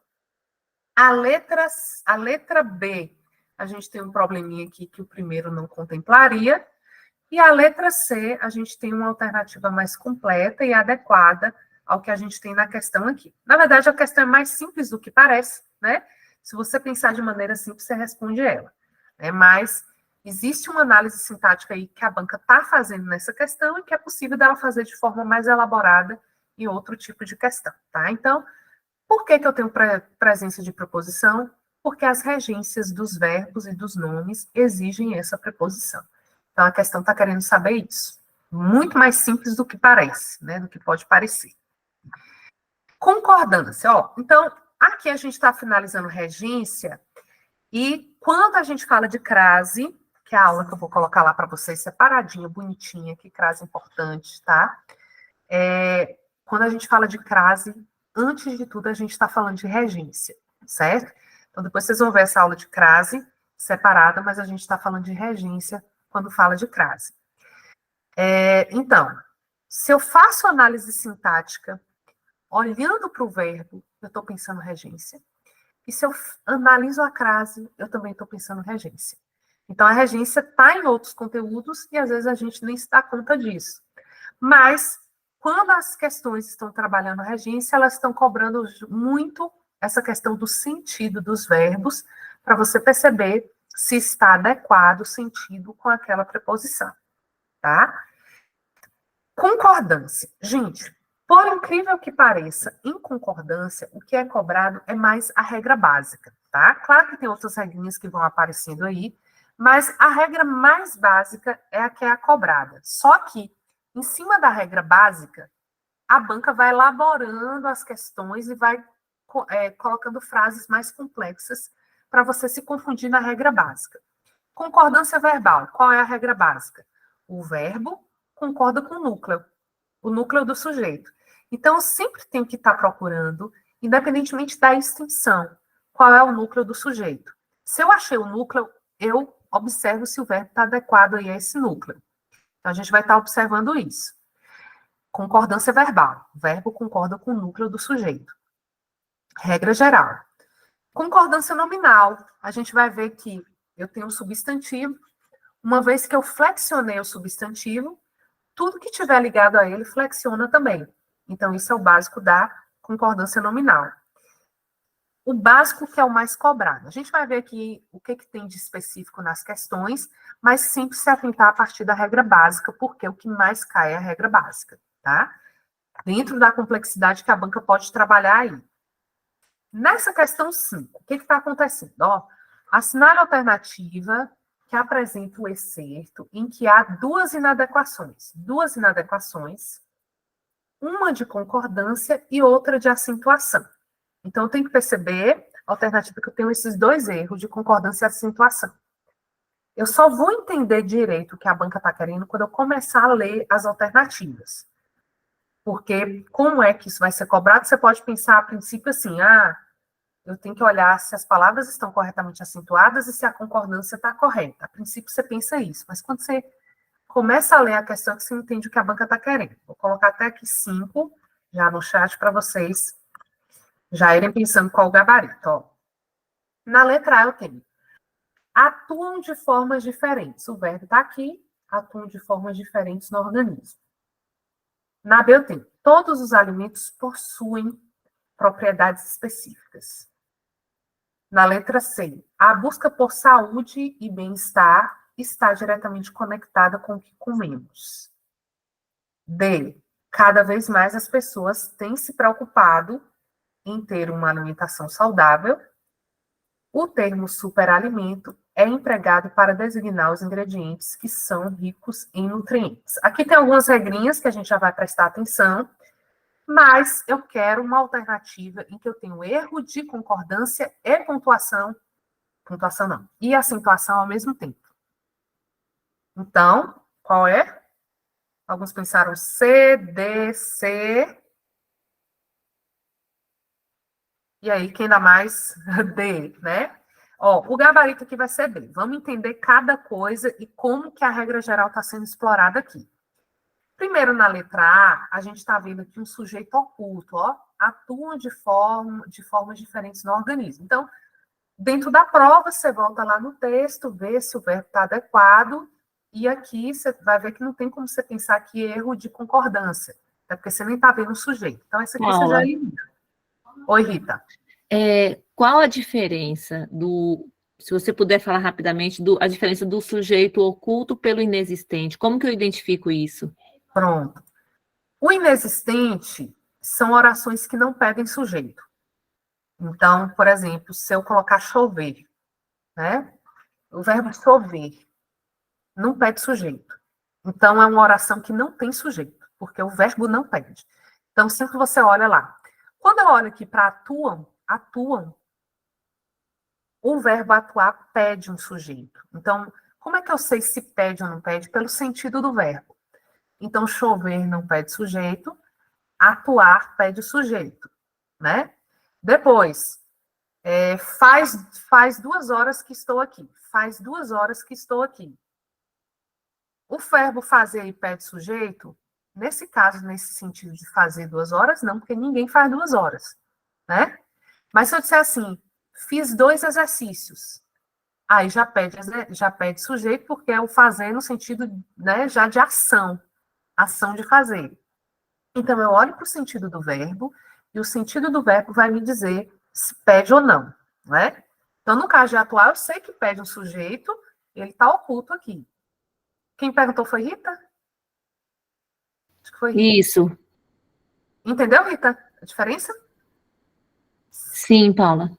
A letra B, a gente tem um probleminha aqui que o primeiro não contemplaria. E a letra C, a gente tem uma alternativa mais completa e adequada ao que a gente tem na questão aqui. Na verdade, a questão é mais simples do que parece, né? Se você pensar de maneira simples, você responde ela. Mas existe uma análise sintática aí que a banca está fazendo nessa questão e que é possível dela fazer de forma mais elaborada em outro tipo de questão, tá? Então, por que eu tenho presença de preposição? Porque as regências dos verbos e dos nomes exigem essa preposição. Então, a questão está querendo saber isso. Muito mais simples do que parece, né? Do que pode parecer. Concordância, ó. Então, aqui a gente está finalizando regência E quando a gente fala de crase, que é a aula que eu vou colocar lá para vocês, separadinha, bonitinha, que crase importante, tá? Quando a gente fala de crase, antes de tudo, a gente está falando de regência, certo? Então, depois vocês vão ver essa aula de crase separada, mas a gente está falando de regência quando fala de crase. Então, se eu faço análise sintática, olhando para o verbo, eu estou pensando regência. E se eu analiso a crase, eu também estou pensando regência. Então, a regência está em outros conteúdos e, às vezes, a gente nem se dá conta disso. Mas, quando as questões estão trabalhando a regência, elas estão cobrando muito essa questão do sentido dos verbos, para você perceber se está adequado o sentido com aquela preposição, tá? Concordância. Gente, por incrível que pareça, em concordância, o que é cobrado é mais a regra básica, tá? Claro que tem outras regrinhas que vão aparecendo aí, mas a regra mais básica é a que é a cobrada. Só que, em cima da regra básica, a banca vai elaborando as questões e vai colocando frases mais complexas para você se confundir na regra básica. Concordância verbal. Qual é a regra básica? O verbo concorda com o núcleo do sujeito. Então, eu sempre tenho que estar procurando, independentemente da extensão, qual é o núcleo do sujeito. Se eu achei o núcleo, eu observo se o verbo está adequado aí a esse núcleo. Então, a gente vai estar observando isso. Concordância verbal. O verbo concorda com o núcleo do sujeito. Regra geral. Concordância nominal. A gente vai ver que eu tenho um substantivo. Uma vez que eu flexionei o substantivo, tudo que tiver ligado a ele flexiona também. Então, isso é o básico da concordância nominal. O básico que é o mais cobrado. A gente vai ver aqui o que tem de específico nas questões, mas sempre se atentar a partir da regra básica, porque o que mais cai é a regra básica, tá? Dentro da complexidade que a banca pode trabalhar aí. Nessa questão 5, o que está acontecendo? Ó, assinale a alternativa que apresenta o excerto em que há duas inadequações. Duas inadequações, uma de concordância e outra de acentuação. Então, eu tenho que perceber a alternativa que eu tenho esses dois erros de concordância e acentuação. Eu só vou entender direito o que a banca está querendo quando eu começar a ler as alternativas. Porque como é que isso vai ser cobrado? Você pode pensar a princípio assim, eu tenho que olhar se as palavras estão corretamente acentuadas e se a concordância está correta. A princípio você pensa isso, mas quando você começa a ler a questão, que você entende o que a banca está querendo. Vou colocar até aqui 5, já no chat, para vocês já irem pensando qual o gabarito. Ó. Na letra A eu tenho, atuam de formas diferentes. O verbo está aqui, atuam de formas diferentes no organismo. Na B eu tenho, todos os alimentos possuem propriedades específicas. Na letra C, a busca por saúde e bem-estar está diretamente conectada com o que comemos. D, cada vez mais as pessoas têm se preocupado em ter uma alimentação saudável. O termo superalimento é empregado para designar os ingredientes que são ricos em nutrientes. Aqui tem algumas regrinhas que a gente já vai prestar atenção, mas eu quero uma alternativa em que eu tenho erro de concordância e pontuação não, e acentuação ao mesmo tempo. Então, qual é? Alguns pensaram C, D, C. E aí, quem dá mais? D, né? Ó, o gabarito aqui vai ser B. Vamos entender cada coisa e como que a regra geral está sendo explorada aqui. Primeiro, na letra A, a gente está vendo aqui um sujeito oculto, ó, atuam de formas diferentes no organismo. Então, dentro da prova, você volta lá no texto, vê se o verbo está adequado, e aqui você vai ver que não tem como você pensar que erro de concordância, é porque você nem está vendo o sujeito. Então, essa aqui você já elimina. Oi, Rita. Qual a diferença se você puder falar rapidamente, a diferença do sujeito oculto pelo inexistente? Como que eu identifico isso? Pronto. O inexistente são orações que não pedem sujeito. Então, por exemplo, se eu colocar chover, né? O verbo chover não pede sujeito. Então, é uma oração que não tem sujeito, porque o verbo não pede. Então, sempre você olha lá. Quando eu olho aqui para atuam, o verbo atuar pede um sujeito. Então, como é que eu sei se pede ou não pede? Pelo sentido do verbo. Então, chover não pede sujeito, atuar pede o sujeito, né? Depois, faz 2 horas que estou aqui. Faz 2 horas que estou aqui. O verbo fazer e pede sujeito, nesse caso, nesse sentido de fazer 2 horas, não, porque ninguém faz 2 horas, né? Mas se eu disser assim, fiz 2 exercícios, aí já pede sujeito, porque é o fazer no sentido, né, já de ação de fazer. Então, eu olho para o sentido do verbo, e o sentido do verbo vai me dizer se pede ou não, né? Então, no caso de atuar, eu sei que pede um sujeito, ele está oculto aqui. Quem perguntou foi Rita? Acho que foi Rita. Isso. Entendeu, Rita? A diferença? Sim, Paula.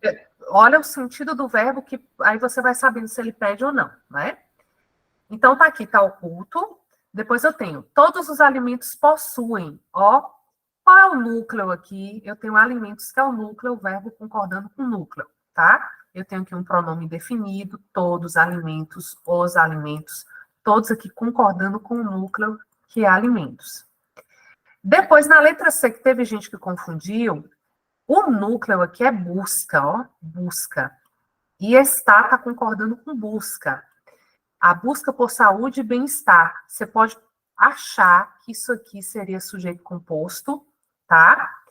Olha o sentido do verbo, que aí você vai sabendo se ele pede ou não, né? Então, tá aqui, tá oculto. Depois eu tenho, todos os alimentos possuem, ó. Qual é o núcleo aqui? Eu tenho alimentos, que é o núcleo, o verbo concordando com o núcleo, tá? Eu tenho aqui um pronome definido, todos, alimentos, os alimentos, todos aqui concordando com o núcleo, que é alimentos. Depois, na letra C, que teve gente que confundiu, o núcleo aqui é busca, ó, busca. E está concordando com busca. A busca por saúde e bem-estar. Você pode achar que isso aqui seria sujeito composto, tá?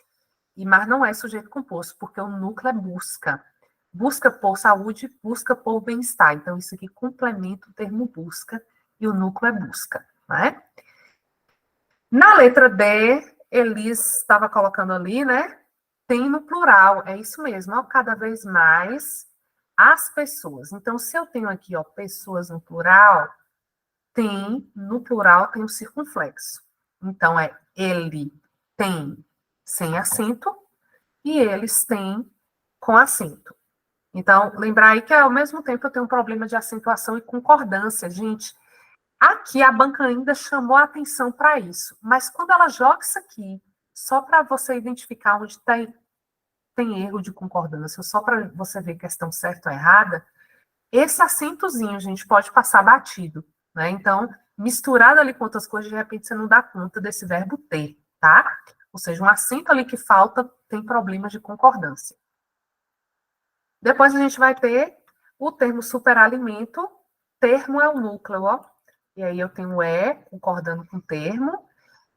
Mas não é sujeito composto, porque o núcleo é busca. Busca por saúde, busca por bem-estar. Então, isso aqui complementa o termo busca e o núcleo é busca, né? Na letra D, Elis estava colocando ali, né? Tem no plural, é isso mesmo, ó, cada vez mais as pessoas. Então, se eu tenho aqui, ó, pessoas no plural, no plural tem o circunflexo. Então, é ele tem sem acento e eles têm com acento. Então, lembrar aí que ao mesmo tempo eu tenho um problema de acentuação e concordância, gente. Aqui a banca ainda chamou a atenção para isso, mas quando ela joga isso aqui, só para você identificar onde tem erro de concordância, só para você ver questão certa ou errada, esse acentozinho, gente, pode passar batido, né? Então, misturado ali com outras coisas, de repente você não dá conta desse verbo ter, tá? Ou seja, um acento ali que falta tem problemas de concordância. Depois a gente vai ter o termo superalimento, termo é o núcleo, ó. E aí eu tenho concordando com o termo.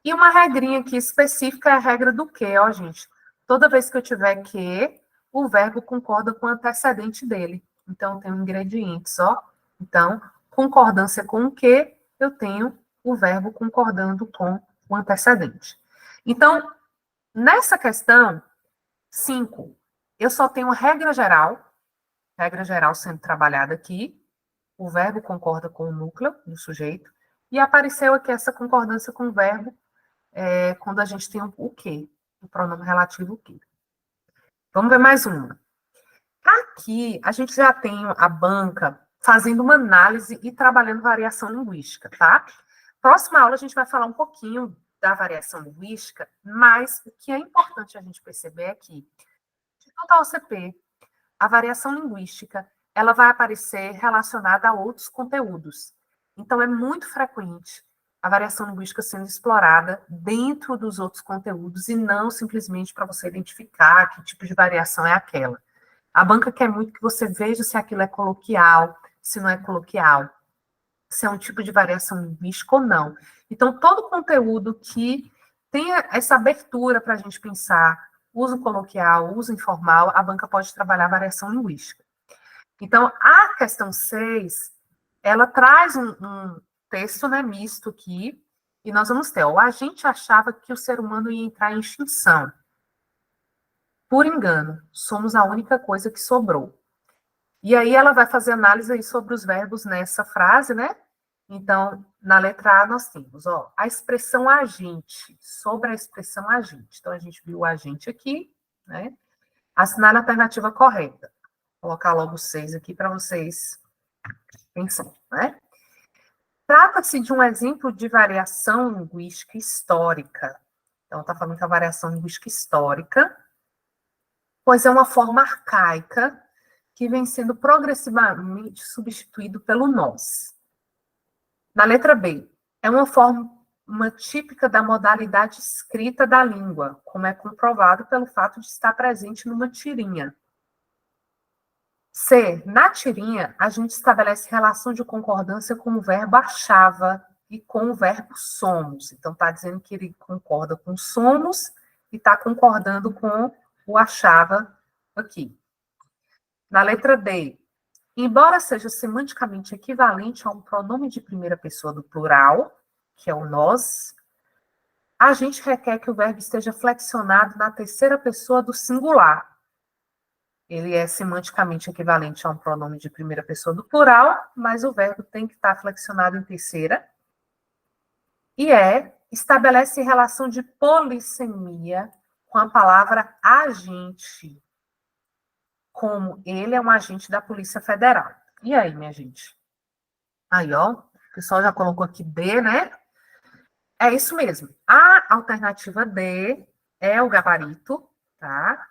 E uma regrinha aqui específica é a regra do que, ó, gente. Toda vez que eu tiver que, o verbo concorda com o antecedente dele. Então, eu tenho ingredientes, ó. Então, concordância com o que, eu tenho o verbo concordando com o antecedente. Então, nessa questão 5, eu só tenho regra geral sendo trabalhada aqui, o verbo concorda com o núcleo do sujeito, e apareceu aqui essa concordância com o verbo quando a gente tem o que, o pronome relativo o que. Vamos ver mais uma. Aqui, a gente já tem a banca fazendo uma análise e trabalhando variação linguística, tá? Próxima aula, a gente vai falar um pouquinho da variação linguística, mas o que é importante a gente perceber é que, de toda a OCP, a variação linguística, ela vai aparecer relacionada a outros conteúdos. Então, é muito frequente a variação linguística sendo explorada dentro dos outros conteúdos e não simplesmente para você identificar que tipo de variação é aquela. A banca quer muito que você veja se aquilo é coloquial, se não é coloquial, se é um tipo de variação linguística ou não. Então, todo conteúdo que tenha essa abertura para a gente pensar uso coloquial, uso informal, a banca pode trabalhar variação linguística. Então, a questão 6, ela traz um texto, né, misto aqui, e nós vamos ter, a gente achava que o ser humano ia entrar em extinção. Por engano, somos a única coisa que sobrou. E aí ela vai fazer análise aí sobre os verbos nessa frase, né? Então, na letra A nós temos, a expressão agente, sobre a expressão agente. Então, a gente viu o agente aqui, né? Assinar a alternativa correta. Vou colocar logo 6 aqui para vocês pensarem, né? Trata-se de um exemplo de variação linguística histórica. Então, está falando que a variação linguística histórica, pois é uma forma arcaica que vem sendo progressivamente substituído pelo nós. Na letra B, é uma forma típica da modalidade escrita da língua, como é comprovado pelo fato de estar presente numa tirinha. C, na tirinha, a gente estabelece relação de concordância com o verbo achava e com o verbo somos. Então, está dizendo que ele concorda com somos e está concordando com o achava aqui. Na letra D, embora seja semanticamente equivalente a um pronome de primeira pessoa do plural, que é o nós, a gente requer que o verbo esteja flexionado na terceira pessoa do singular. Ele é semanticamente equivalente a um pronome de primeira pessoa do plural, mas o verbo tem que estar flexionado em terceira. E estabelece relação de polissemia com a palavra agente, como ele é um agente da Polícia Federal. E aí, minha gente? Aí, ó, o pessoal já colocou aqui D, né? É isso mesmo. A alternativa D é o gabarito, tá?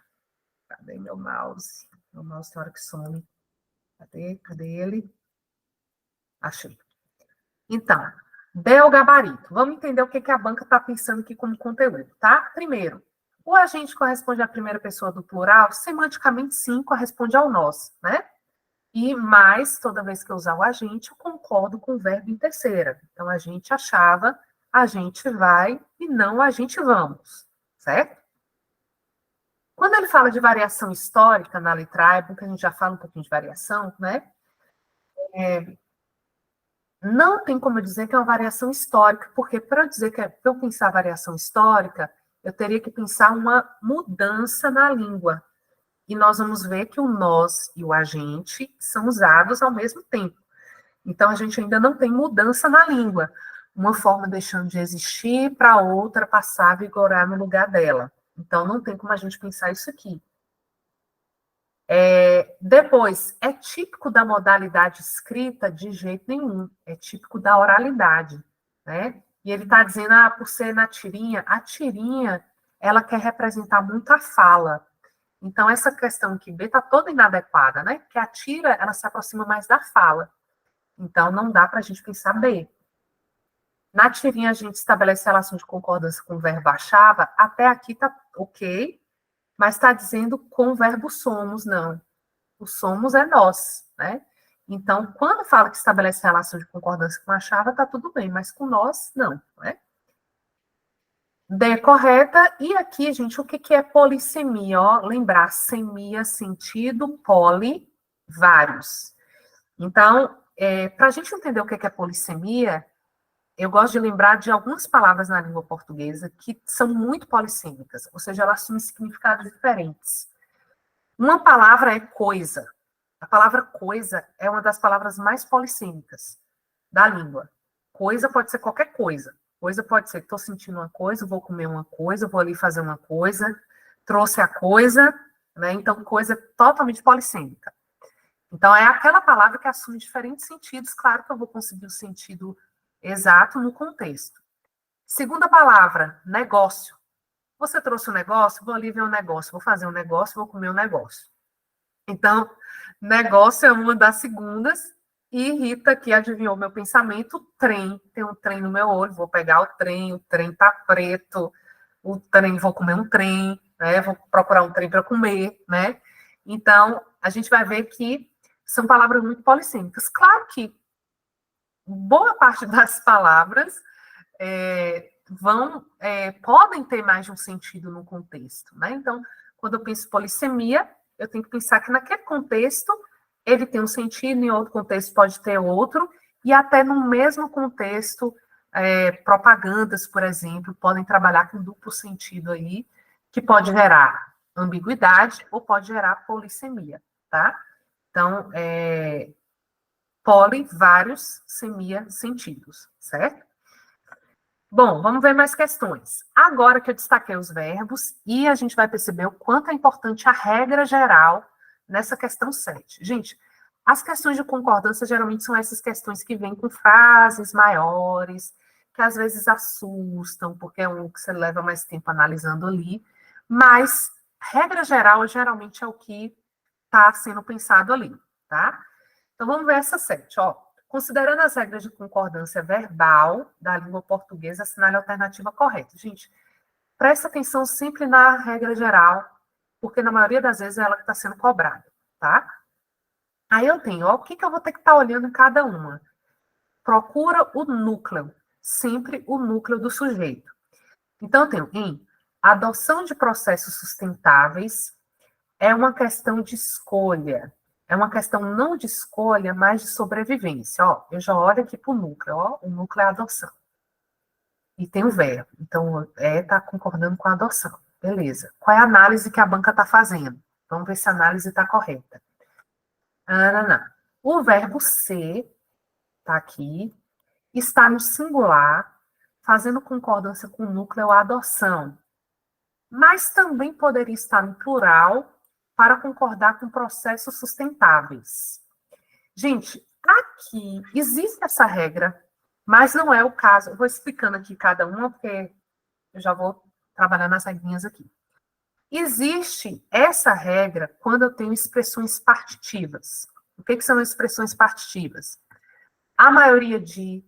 Cadê meu mouse? Meu mouse tem hora que some. Cadê ele? Achei. Então, D é o gabarito. Vamos entender o que a banca está pensando aqui como conteúdo, tá? Primeiro, o agente corresponde à primeira pessoa do plural? Semanticamente, sim, corresponde ao nós, né? E mais, toda vez que eu usar o agente, eu concordo com o verbo em terceira. Então, a gente achava, a gente vai e não a gente vamos, certo? Quando ele fala de variação histórica na letra A, é bom que a gente já fala um pouquinho de variação, né? Não tem como eu dizer que é uma variação histórica, porque para eu dizer para eu pensar variação histórica, eu teria que pensar uma mudança na língua. E nós vamos ver que o nós e o agente são usados ao mesmo tempo. Então, a gente ainda não tem mudança na língua. Uma forma deixando de existir para outra passar a vigorar no lugar dela. Então, não tem como a gente pensar isso aqui. Depois, é típico da modalidade escrita? De jeito nenhum. É típico da oralidade, né? E ele está dizendo, por ser na tirinha, a tirinha, ela quer representar muito a fala. Então, essa questão que B está toda inadequada, né? Porque a tira, ela se aproxima mais da fala. Então, não dá para a gente pensar B. Na tirinha, a gente estabelece relação de concordância com o verbo achava. Até aqui está ok, mas está dizendo com o verbo somos, não. O somos é nós, né? Então, quando fala que estabelece relação de concordância com achava, está tudo bem, mas com nós, não, né? D correta. E aqui, gente, o que é polissemia? Ó, lembrar, semia, sentido, poli, vários. Então, para a gente entender o que é polissemia, eu gosto de lembrar de algumas palavras na língua portuguesa que são muito polissêmicas, ou seja, elas assumem significados diferentes. Uma palavra é coisa. A palavra coisa é uma das palavras mais polissêmicas da língua. Coisa pode ser qualquer coisa. Coisa pode ser, estou sentindo uma coisa, vou comer uma coisa, vou ali fazer uma coisa, trouxe a coisa, né? Então, coisa totalmente polissêmica. Então, é aquela palavra que assume diferentes sentidos. Claro que eu vou conseguir o sentido exato no contexto. Segunda palavra, negócio. Você trouxe um negócio, vou ali ver um negócio, vou fazer um negócio, vou comer um negócio. Então, negócio é uma das segundas. E Rita, que adivinhou meu pensamento, trem. Tem um trem no meu olho, vou pegar o trem tá preto, o trem, vou comer um trem, né? Vou procurar um trem para comer, né? Então, a gente vai ver que são palavras muito polissêmicas. Claro que boa parte das palavras podem ter mais de um sentido no contexto, né? Então, quando eu penso polissemia, eu tenho que pensar que naquele contexto ele tem um sentido, em outro contexto pode ter outro, e até no mesmo contexto, propagandas, por exemplo, podem trabalhar com duplo sentido aí, que pode gerar ambiguidade ou pode gerar polissemia, tá? Então, poli, vários, semia, sentidos, certo? Bom, vamos ver mais questões. Agora que eu destaquei os verbos, e a gente vai perceber o quanto é importante a regra geral nessa questão 7. Gente, as questões de concordância geralmente são essas questões que vêm com frases maiores, que às vezes assustam, porque é um que você leva mais tempo analisando ali, mas regra geral geralmente é o que está sendo pensado ali, tá? Então, vamos ver essa 7, ó. Considerando as regras de concordância verbal da língua portuguesa, assinale a alternativa correta. Gente, presta atenção sempre na regra geral, porque na maioria das vezes é ela que está sendo cobrada, tá? Aí eu tenho, ó, o que eu vou ter que estar olhando em cada uma? Procura o núcleo, sempre o núcleo do sujeito. Então, eu tenho em adoção de processos sustentáveis é uma questão de escolha. É uma questão não de escolha, mas de sobrevivência. Ó, eu já olho aqui para o núcleo, ó, o núcleo é a adoção. E tem o verbo, então está concordando com a adoção. Beleza. Qual é a análise que a banca está fazendo? Vamos ver se a análise está correta. O verbo ser, está aqui, está no singular, fazendo concordância com o núcleo a adoção. Mas também poderia estar no plural para concordar com processos sustentáveis. Gente, aqui existe essa regra, mas não é o caso. Eu vou explicando aqui cada uma, porque eu já vou trabalhar nas regrinhas aqui. Existe essa regra quando eu tenho expressões partitivas. O que são expressões partitivas? A maioria de,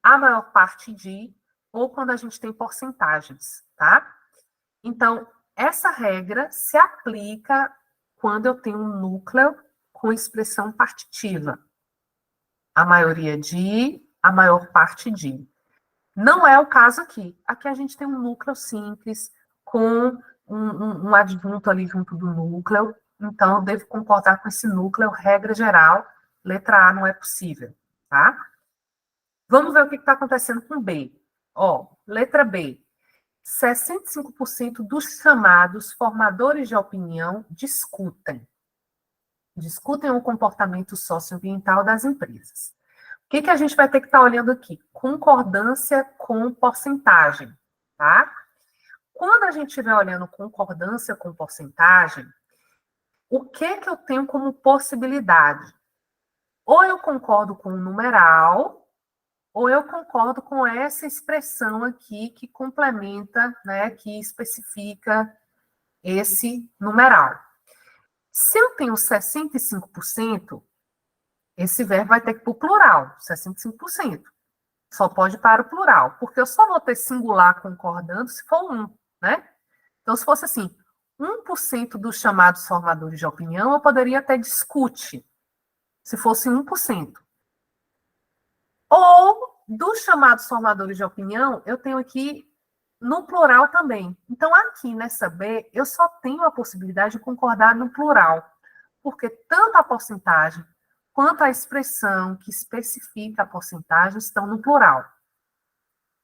a maior parte de, ou quando a gente tem porcentagens, tá? Então, essa regra se aplica quando eu tenho um núcleo com expressão partitiva. A maioria de, a maior parte de. Não é o caso aqui. Aqui a gente tem um núcleo simples, com um adjunto ali junto do núcleo. Então, eu devo concordar com esse núcleo, regra geral, letra A não é possível, tá? Vamos ver o que está acontecendo com B. Ó, letra B. 65% dos chamados formadores de opinião discutem o comportamento socioambiental das empresas. O que a gente vai ter que estar olhando aqui? Concordância com porcentagem, tá? Quando a gente estiver olhando concordância com porcentagem, o que eu tenho como possibilidade? Ou eu concordo com o numeral, ou eu concordo com essa expressão aqui que complementa, né, que especifica esse numeral. Se eu tenho 65%, esse verbo vai ter que ir para o plural, 65%. Só pode para o plural, porque eu só vou ter singular concordando se for 1, né? Então, se fosse assim, 1% dos chamados formadores de opinião, eu poderia até discute, se fosse 1%. Ou, dos chamados formadores de opinião, eu tenho aqui no plural também. Então, aqui nessa B, eu só tenho a possibilidade de concordar no plural, porque tanto a porcentagem quanto a expressão que especifica a porcentagem estão no plural.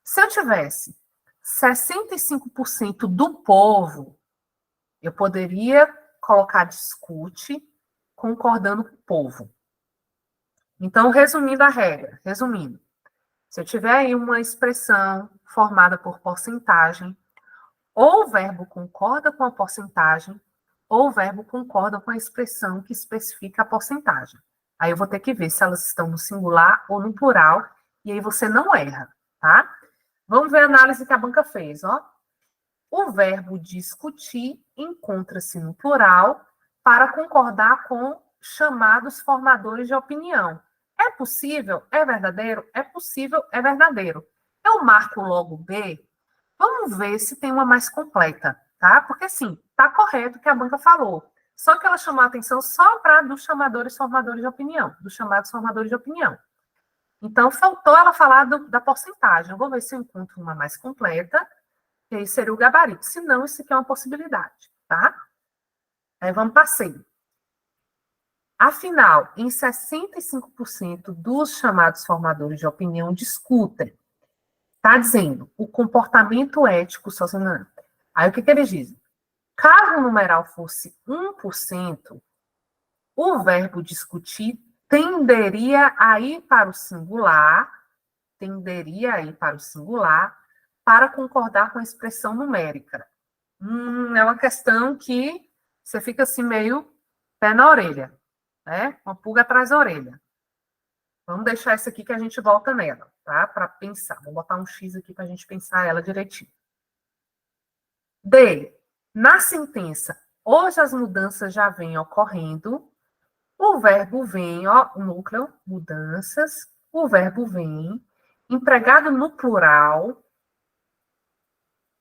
Se eu tivesse 65% do povo, eu poderia colocar discute concordando com o povo. Então, resumindo a regra, se eu tiver aí uma expressão formada por porcentagem, ou o verbo concorda com a porcentagem, ou o verbo concorda com a expressão que especifica a porcentagem. Aí eu vou ter que ver se elas estão no singular ou no plural, e aí você não erra, tá? Vamos ver a análise que a banca fez, ó. O verbo discutir encontra-se no plural para concordar com chamados formadores de opinião. É possível? É verdadeiro? É possível? É verdadeiro. Eu marco logo B. Vamos ver se tem uma mais completa, tá? Porque, sim, tá correto o que a banca falou. Só que ela chamou a atenção só para dos chamadores formadores de opinião, dos chamados formadores de opinião. Então, faltou ela falar da porcentagem. Eu vou ver se eu encontro uma mais completa, que aí seria o gabarito. Se não, isso aqui é uma possibilidade, tá? Aí vamos para C. Afinal, em 65% dos chamados formadores de opinião discutem. Está dizendo o comportamento ético social. Aí o que eles dizem? Caso o numeral fosse 1%, o verbo discutir tenderia a ir para o singular, para concordar com a expressão numérica. É uma questão que você fica assim meio pé na orelha, né? Uma pulga atrás da orelha. Vamos deixar essa aqui que a gente volta nela, tá? Para pensar. Vou botar um X aqui para a gente pensar ela direitinho. D. Na sentença, hoje as mudanças já vêm ocorrendo, o verbo vem, ó, o núcleo, mudanças, o verbo vem, empregado no plural,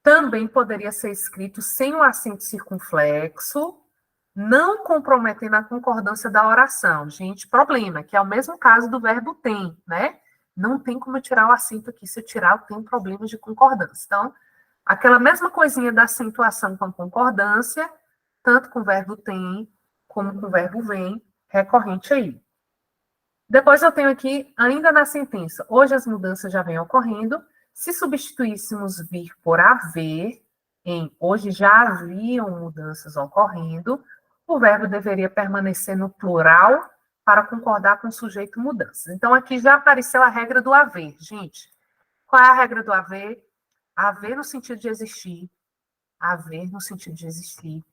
também poderia ser escrito sem um acento circunflexo, não comprometendo a concordância da oração. Gente, problema, que é o mesmo caso do verbo tem, né? Não tem como eu tirar o acento aqui. Se eu tirar, eu tenho problemas de concordância. Então, aquela mesma coisinha da acentuação com a concordância, tanto com o verbo tem, como com o verbo vem, recorrente aí. Depois eu tenho aqui, ainda na sentença, hoje as mudanças já vêm ocorrendo. Se substituíssemos vir por haver, em hoje já haviam mudanças ocorrendo, o verbo deveria permanecer no plural para concordar com o sujeito mudanças. Então, aqui já apareceu a regra do haver, gente. Qual é a regra do haver? Haver no sentido de existir, haver no sentido de existir,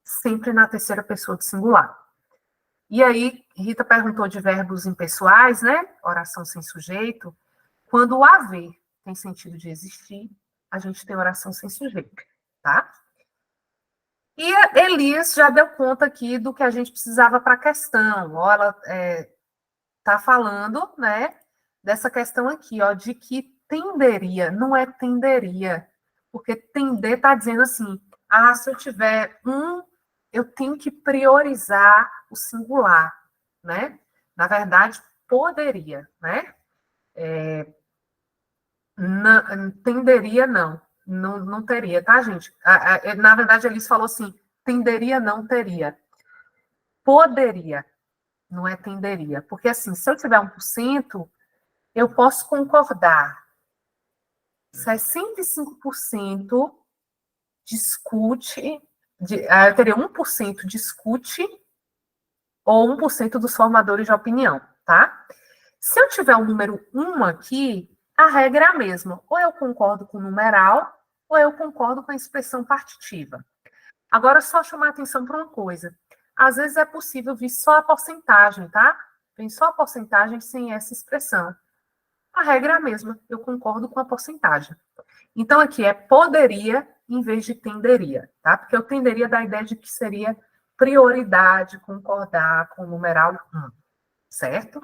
sempre na terceira pessoa do singular. E aí, Rita perguntou de verbos impessoais, né? Oração sem sujeito. Quando o haver tem sentido de existir, a gente tem oração sem sujeito, tá? E a Elias já deu conta aqui do que a gente precisava para a questão. Ó, ela está falando, né, dessa questão aqui, ó, de que tenderia, não é tenderia, porque tender está dizendo assim, se eu tiver eu tenho que priorizar o singular, né? Na verdade, poderia, né? Tenderia, não teria, tá, gente? Na verdade, Elis falou assim, tenderia, não teria. Poderia, não é tenderia. Porque, assim, se eu tiver 1%, eu posso concordar. 65% discute, eu teria 1% discute ou 1% dos formadores de opinião, tá? Se eu tiver o número 1 aqui, a regra é a mesma. Ou eu concordo com o numeral, ou eu concordo com a expressão partitiva. Agora, só chamar a atenção para uma coisa. Às vezes é possível vir só a porcentagem, tá? Vem só a porcentagem sem essa expressão. A regra é a mesma. Eu concordo com a porcentagem. Então, aqui é poderia em vez de tenderia, tá? Porque eu tenderia da ideia de que seria prioridade concordar com o numeral 1, certo?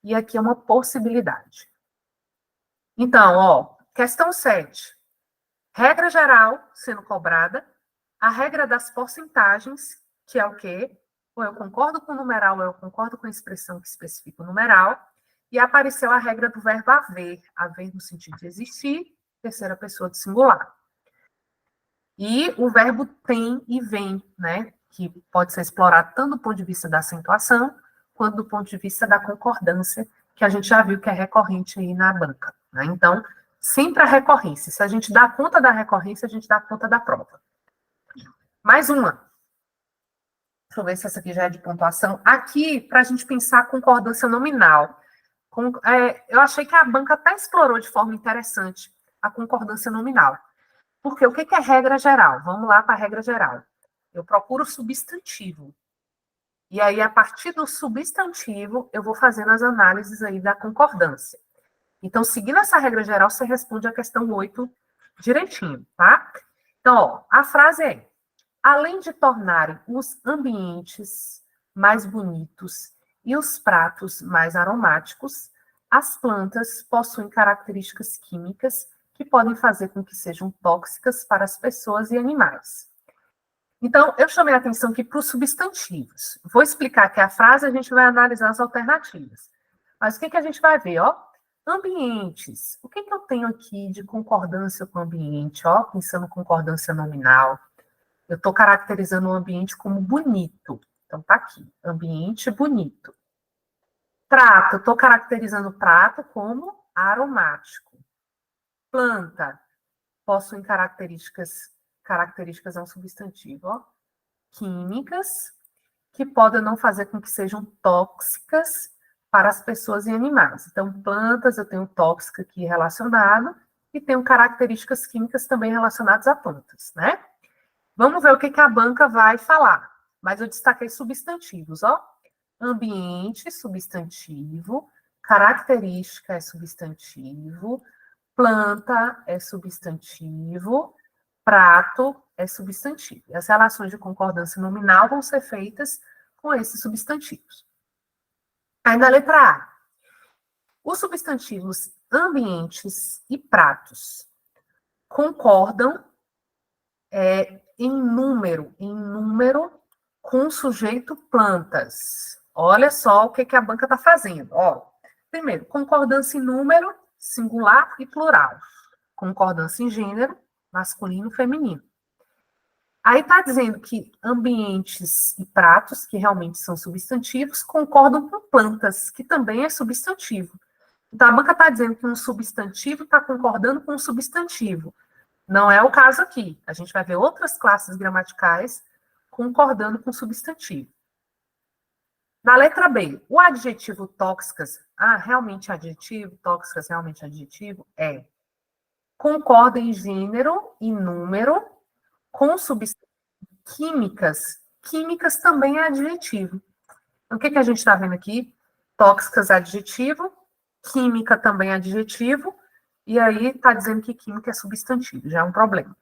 E aqui é uma possibilidade. Então, ó, questão 7. Regra geral sendo cobrada, a regra das porcentagens, que é o quê? Ou eu concordo com o numeral, ou eu concordo com a expressão que especifica o numeral, e apareceu a regra do verbo haver no sentido de existir, terceira pessoa do singular. E o verbo tem e vem, né? Que pode ser explorado tanto do ponto de vista da acentuação, quanto do ponto de vista da concordância, que a gente já viu que é recorrente aí na banca, né? Então, sempre a recorrência. Se a gente dá conta da recorrência, a gente dá conta da prova. Mais uma. Deixa eu ver se essa aqui já é de pontuação. Aqui, para a gente pensar a concordância nominal. Eu achei que a banca até explorou de forma interessante a concordância nominal. Porque o que é regra geral? Vamos lá para a regra geral. Eu procuro o substantivo. E aí, a partir do substantivo, eu vou fazendo as análises aí da concordância. Então, seguindo essa regra geral, você responde a questão 8 direitinho, tá? Então, ó, a frase é: além de tornarem os ambientes mais bonitos e os pratos mais aromáticos, as plantas possuem características químicas que podem fazer com que sejam tóxicas para as pessoas e animais. Então, eu chamei a atenção aqui para os substantivos. Vou explicar aqui a frase, a gente vai analisar as alternativas. Mas o que a gente vai ver, ó? Ambientes. O que eu tenho aqui de concordância com o ambiente, ó? Pensando em concordância nominal. Eu estou caracterizando o ambiente como bonito. Então, tá aqui. Ambiente bonito. Prato. Eu estou caracterizando o prato como aromático. Planta. Possuem características é um substantivo, ó. Químicas, que podem não fazer com que sejam tóxicas para as pessoas e animais. Então, plantas, eu tenho tóxica aqui relacionado, e tenho características químicas também relacionadas a plantas, né? Vamos ver o que a banca vai falar. Mas eu destaquei substantivos, ó. Ambiente, substantivo. Característica é substantivo. Planta é substantivo. prato é substantivo. As relações de concordância nominal vão ser feitas com esses substantivos. Aí na letra A, os substantivos ambientes e pratos concordam em número com o sujeito plantas. Olha só o que a banca está fazendo. Ó, primeiro, concordância em número, singular e plural. Concordância em gênero, masculino e feminino. Aí está dizendo que ambientes e pratos, que realmente são substantivos, concordam com plantas, que também é substantivo. Então, a banca está dizendo que um substantivo está concordando com um substantivo. Não é o caso aqui. A gente vai ver outras classes gramaticais concordando com substantivo. Na letra B, o adjetivo tóxicas, realmente adjetivo, tóxicas, realmente adjetivo, concorda em gênero e número com substâncias químicas. Químicas também é adjetivo. Então, o que a gente está vendo aqui? Tóxicas é adjetivo, química também é adjetivo, e aí está dizendo que química é substantivo, já é um problema.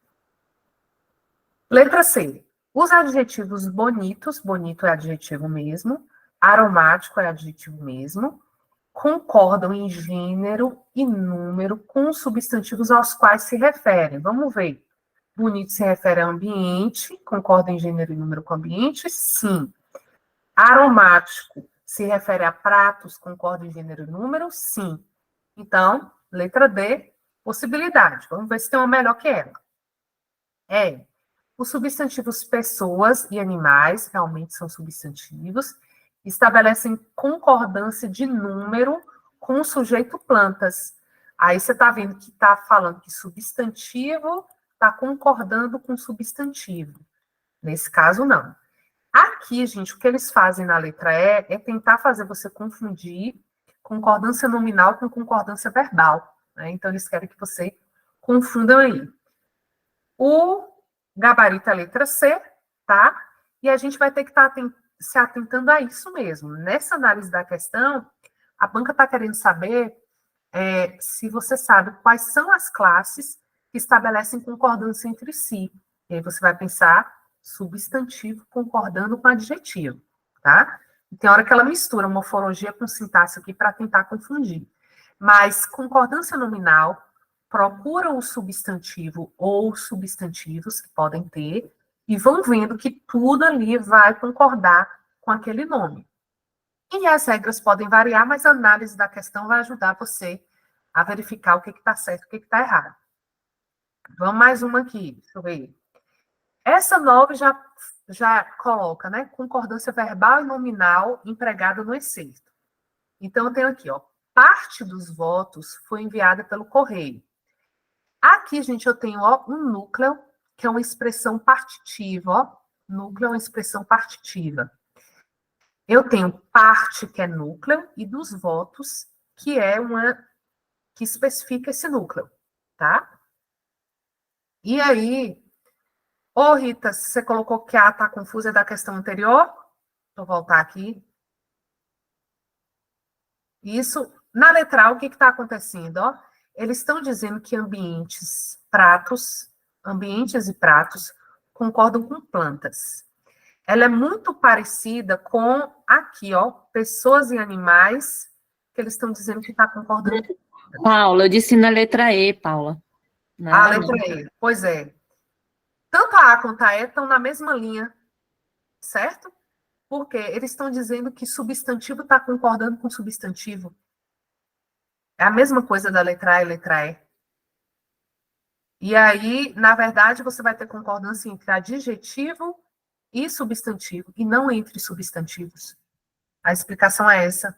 Letra C. Os adjetivos bonitos, bonito é adjetivo mesmo, aromático é adjetivo mesmo, concordam em gênero e número com os substantivos aos quais se referem. Vamos ver. Bonito se refere a ambiente, concorda em gênero e número com ambiente? Sim. Aromático se refere a pratos, concorda em gênero e número? Sim. Então, letra D, possibilidade. Vamos ver se tem uma melhor que ela. Os substantivos pessoas e animais, realmente são substantivos, estabelecem concordância de número com o sujeito plantas. Aí você está vendo que está falando que substantivo está concordando com substantivo. Nesse caso, não. Aqui, gente, o que eles fazem na letra E é tentar fazer você confundir concordância nominal com concordância verbal, né? Então, eles querem que você confunda aí. O gabarito é a letra C, tá? E a gente vai ter que estar se atentando a isso mesmo. Nessa análise da questão, a banca está querendo saber se você sabe quais são as classes que estabelecem concordância entre si. E aí você vai pensar substantivo concordando com adjetivo, tá? E tem hora que ela mistura morfologia com sintaxe aqui para tentar confundir. Mas concordância nominal procura o substantivo ou substantivos que podem ter e vão vendo que tudo ali vai concordar com aquele nome. E as regras podem variar, mas a análise da questão vai ajudar você a verificar o que está certo e o que está errado. Vamos mais uma aqui, deixa eu ver. Essa 9 já coloca, né, concordância verbal e nominal empregada no excerto. Então, eu tenho aqui, ó, parte dos votos foi enviada pelo correio. Aqui, gente, eu tenho, ó, um núcleo, que é uma expressão partitiva, ó. Núcleo é uma expressão partitiva. Eu tenho parte, que é núcleo, e dos votos, que é que especifica esse núcleo, tá? E aí, ô Rita, você colocou que A está confusa da questão anterior? Vou voltar aqui. Isso, na letra A, o que está acontecendo? Ó? Eles estão dizendo que ambientes e pratos concordam com plantas. Ela é muito parecida com aqui, ó, pessoas e animais, que eles estão dizendo que está concordando. Paula, eu disse na letra E, Paula. A letra E, pois é. Tanto a A quanto a E estão na mesma linha, certo? Porque eles estão dizendo que substantivo está concordando com substantivo. É a mesma coisa da letra A e letra E. E aí, na verdade, você vai ter concordância entre adjetivo e substantivo, e não entre substantivos. A explicação é essa.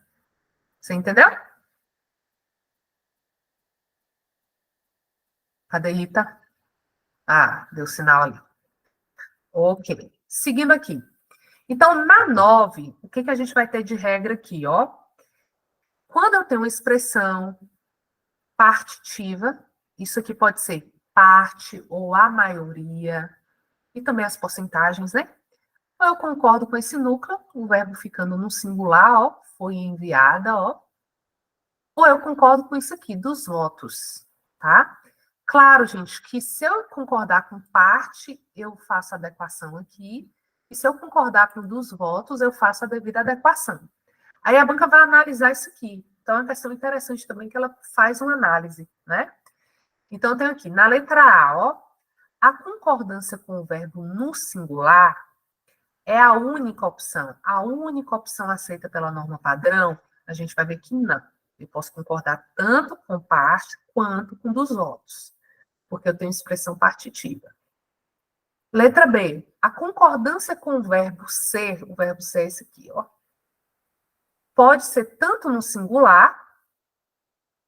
Você entendeu? Cadê Rita? Deu sinal ali. Ok. Seguindo aqui. Então, na 9, o que a gente vai ter de regra aqui, ó? Quando eu tenho uma expressão partitiva, isso aqui pode ser parte ou a maioria, e também as porcentagens, né? Ou eu concordo com esse núcleo, o verbo ficando no singular, ó, foi enviada, ó. Ou eu concordo com isso aqui, dos votos, tá? Claro, gente, que se eu concordar com parte, eu faço adequação aqui, e se eu concordar com um dos votos, eu faço a devida adequação. Aí a banca vai analisar isso aqui. Então, é uma questão interessante também que ela faz uma análise, né? Então, eu tenho aqui, na letra A, ó, a concordância com o verbo no singular é a única opção aceita pela norma padrão, a gente vai ver que não. Eu posso concordar tanto com parte quanto com dos votos, porque eu tenho expressão partitiva. Letra B, a concordância com o verbo ser é esse aqui, ó, pode ser tanto no singular,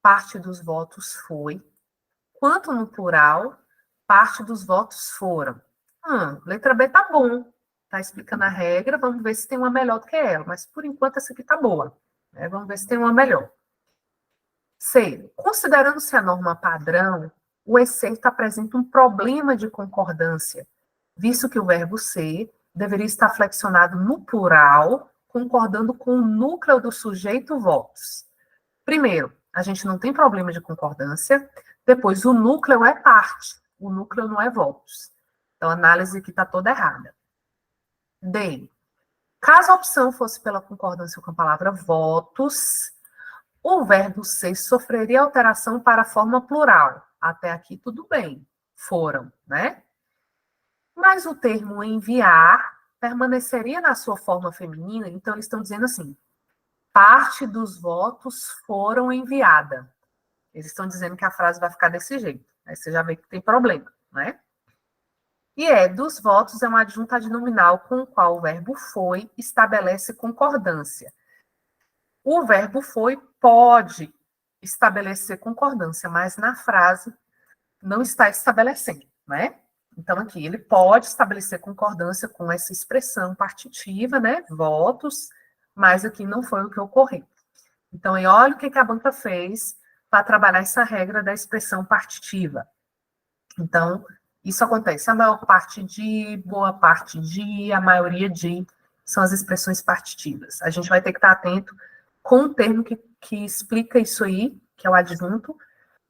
parte dos votos foi, quanto no plural, parte dos votos foram. Letra B tá bom, tá explicando a regra, vamos ver se tem uma melhor do que ela, mas por enquanto essa aqui tá boa, né? Vamos ver se tem uma melhor. C, considerando-se a norma padrão, o excerto apresenta um problema de concordância, visto que o verbo ser deveria estar flexionado no plural, concordando com o núcleo do sujeito votos. Primeiro, a gente não tem problema de concordância. Depois, o núcleo é parte. O núcleo não é votos. Então, a análise aqui está toda errada. D. Caso a opção fosse pela concordância com a palavra votos, o verbo ser sofreria alteração para a forma plural. Até aqui, tudo bem. Foram, né? Mas o termo enviar permaneceria na sua forma feminina, então eles estão dizendo assim, parte dos votos foram enviada. Eles estão dizendo que a frase vai ficar desse jeito. Aí você já vê que tem problema, né? E dos votos é uma adjunta adnominal com o qual o verbo foi estabelece concordância. O verbo foi pode estabelecer concordância, mas na frase não está estabelecendo, né? Então, aqui, ele pode estabelecer concordância com essa expressão partitiva, né? Votos, mas aqui não foi o que ocorreu. Então, aí, olha o que a banca fez para trabalhar essa regra da expressão partitiva. Então, isso acontece. A maior parte de, boa parte de, a maioria de, são as expressões partitivas. A gente vai ter que estar atento com o termo que explica isso aí, que é o adjunto,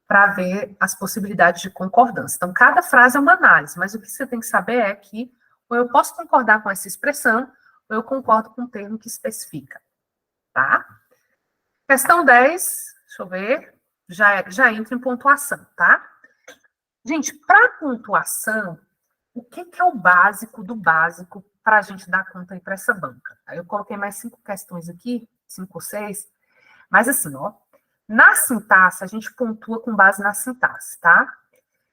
para ver as possibilidades de concordância. Então, cada frase é uma análise, mas o que você tem que saber é que ou eu posso concordar com essa expressão, ou eu concordo com o termo que especifica. Tá? Questão 10, deixa eu ver, já entra em pontuação, tá? Gente, para pontuação, o que é o básico do básico para a gente dar conta aí para essa banca? Aí eu coloquei mais 5 questões aqui, 5 ou 6, mas assim, ó, na sintaxe, a gente pontua com base na sintaxe, tá?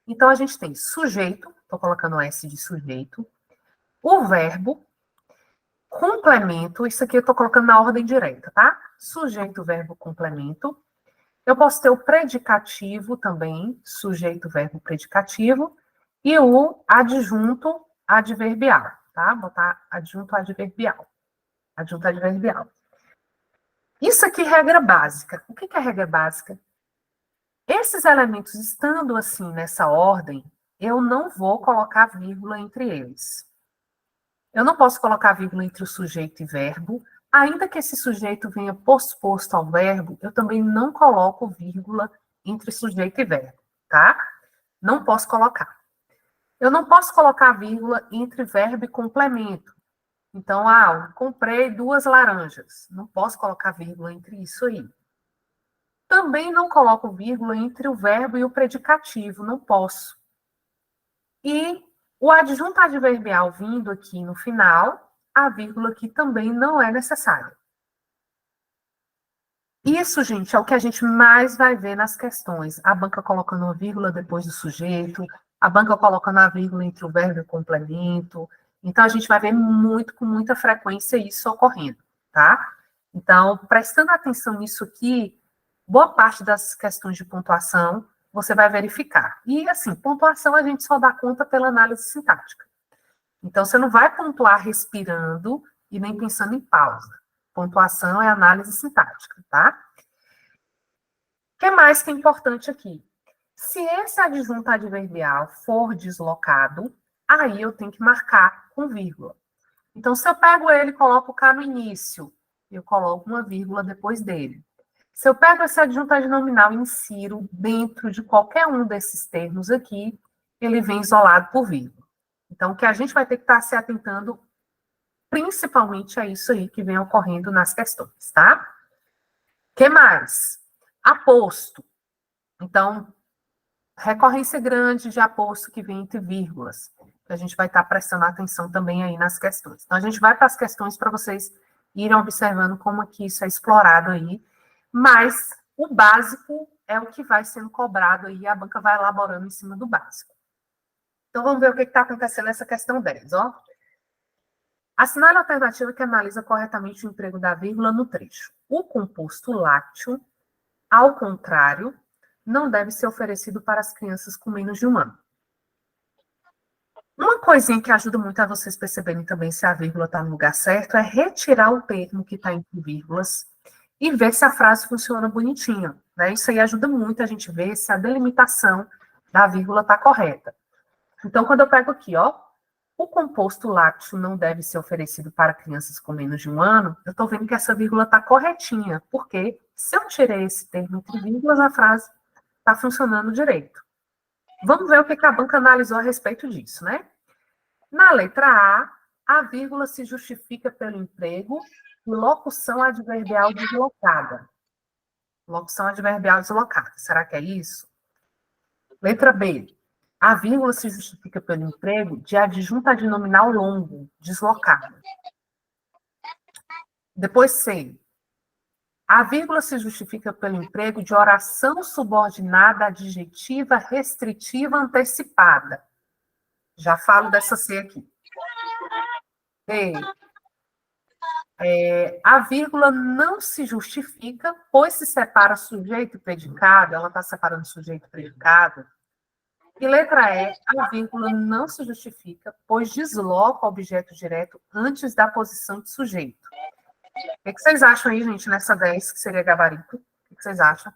Então, a gente tem sujeito, estou colocando S de sujeito, o verbo, complemento, isso aqui eu estou colocando na ordem direta, tá? Sujeito, verbo, complemento. Eu posso ter o predicativo também, sujeito, verbo, predicativo, e o adjunto adverbial, tá? Botar adjunto adverbial. Adjunto adverbial. Isso aqui é regra básica. O que é regra básica? Esses elementos estando assim nessa ordem, eu não vou colocar vírgula entre eles. Eu não posso colocar vírgula entre o sujeito e verbo, ainda que esse sujeito venha posposto ao verbo, eu também não coloco vírgula entre sujeito e verbo, tá? Não posso colocar. Eu não posso colocar vírgula entre verbo e complemento. Então, comprei 2 laranjas. Não posso colocar vírgula entre isso aí. Também não coloco vírgula entre o verbo e o predicativo. Não posso. E o adjunto adverbial vindo aqui no final, a vírgula aqui também não é necessária. Isso, gente, é o que a gente mais vai ver nas questões. A banca colocando uma vírgula depois do sujeito, a banca colocando a vírgula entre o verbo e o complemento. Então, a gente vai ver com muita frequência isso ocorrendo, tá? Então, prestando atenção nisso aqui, boa parte das questões de pontuação você vai verificar. E, assim, pontuação a gente só dá conta pela análise sintática. Então, você não vai pontuar respirando e nem pensando em pausa. Pontuação é análise sintática, tá? O que mais que é importante aqui? Se esse adjunto adverbial for deslocado, aí eu tenho que marcar com vírgula. Então, se eu pego ele e coloco o K no início, eu coloco uma vírgula depois dele. Se eu pego essa adjuntagem nominal e insiro dentro de qualquer um desses termos aqui, ele vem isolado por vírgula. Então, o que a gente vai ter que estar se atentando, principalmente, é isso aí que vem ocorrendo nas questões, tá? O que mais? Aposto. Então, recorrência grande de aposto que vem entre vírgulas. A gente vai estar prestando atenção também aí nas questões. Então, a gente vai para as questões para vocês irem observando como que isso é explorado aí. Mas o básico é o que vai sendo cobrado aí, a banca vai elaborando em cima do básico. Então, vamos ver o que está acontecendo nessa questão 10, ó. Assinale a alternativa que analisa corretamente o emprego da vírgula no trecho. O composto lácteo, ao contrário, não deve ser oferecido para as crianças com menos de 1 ano. Uma coisinha que ajuda muito a vocês perceberem também se a vírgula está no lugar certo é retirar o termo que está entre vírgulas e ver se a frase funciona bonitinha, né? Isso aí ajuda muito a gente ver se a delimitação da vírgula está correta. Então, quando eu pego aqui, ó, o composto lácteo não deve ser oferecido para crianças com menos de 1 ano, eu estou vendo que essa vírgula está corretinha, porque se eu tirei esse termo entre vírgulas, a frase está funcionando direito. Vamos ver o que a banca analisou a respeito disso, né? Na letra A vírgula se justifica pelo emprego e locução adverbial deslocada. Locução adverbial deslocada. Será que é isso? Letra B. A vírgula se justifica pelo emprego de adjunta adnominal longo, deslocada. Depois C. A vírgula se justifica pelo emprego de oração subordinada adjetiva restritiva antecipada. Já falo dessa C aqui. D. A vírgula não se justifica, pois se separa sujeito e predicado, ela está separando sujeito e predicado. E letra E, a vírgula não se justifica, pois desloca o objeto direto antes da posição de sujeito. O que vocês acham aí, gente, nessa 10, que seria gabarito? O que vocês acham?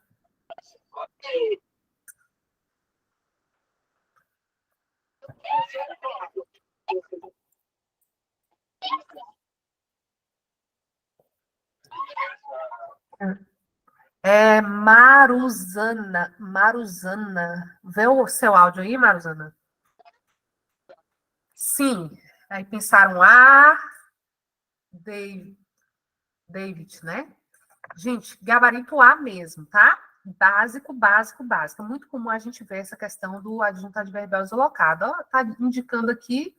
Maruzana. Vê o seu áudio aí, Maruzana? Sim. Aí pensaram David, né? Gente, gabarito A mesmo, tá? Básico, básico, básico. É muito comum a gente ver essa questão do adjunto adverbial deslocado. Ó, tá indicando aqui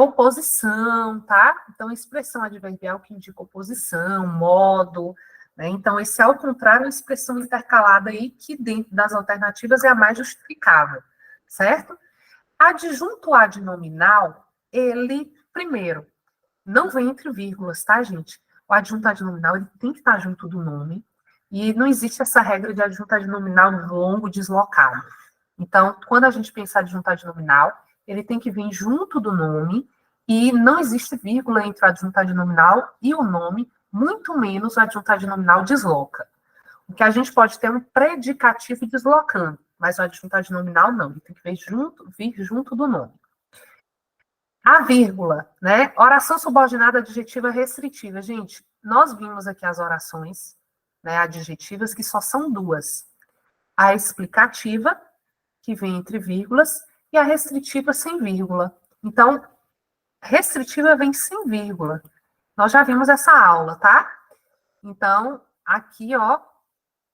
oposição, tá? Então, expressão adverbial que indica oposição, modo, né? Então, esse ao contrário é uma expressão intercalada aí que dentro das alternativas é a mais justificável, certo? Adjunto adnominal, ele, primeiro, não vem entre vírgulas, tá, gente? O adjunto adnominal, ele tem que estar junto do nome, e não existe essa regra de adjunto adnominal longo deslocado. Então, quando a gente pensa em adjunto adnominal, ele tem que vir junto do nome, e não existe vírgula entre o adjunto adnominal e o nome, muito menos o adjunto adnominal desloca. O que a gente pode ter é um predicativo deslocando, mas o adjunto adnominal não, ele tem que vir junto do nome. A vírgula, né? Oração subordinada adjetiva restritiva. Gente, nós vimos aqui as orações, né, adjetivas, que só são 2. A explicativa, que vem entre vírgulas, e a restritiva sem vírgula. Então, restritiva vem sem vírgula. Nós já vimos essa aula, tá? Então, aqui, ó,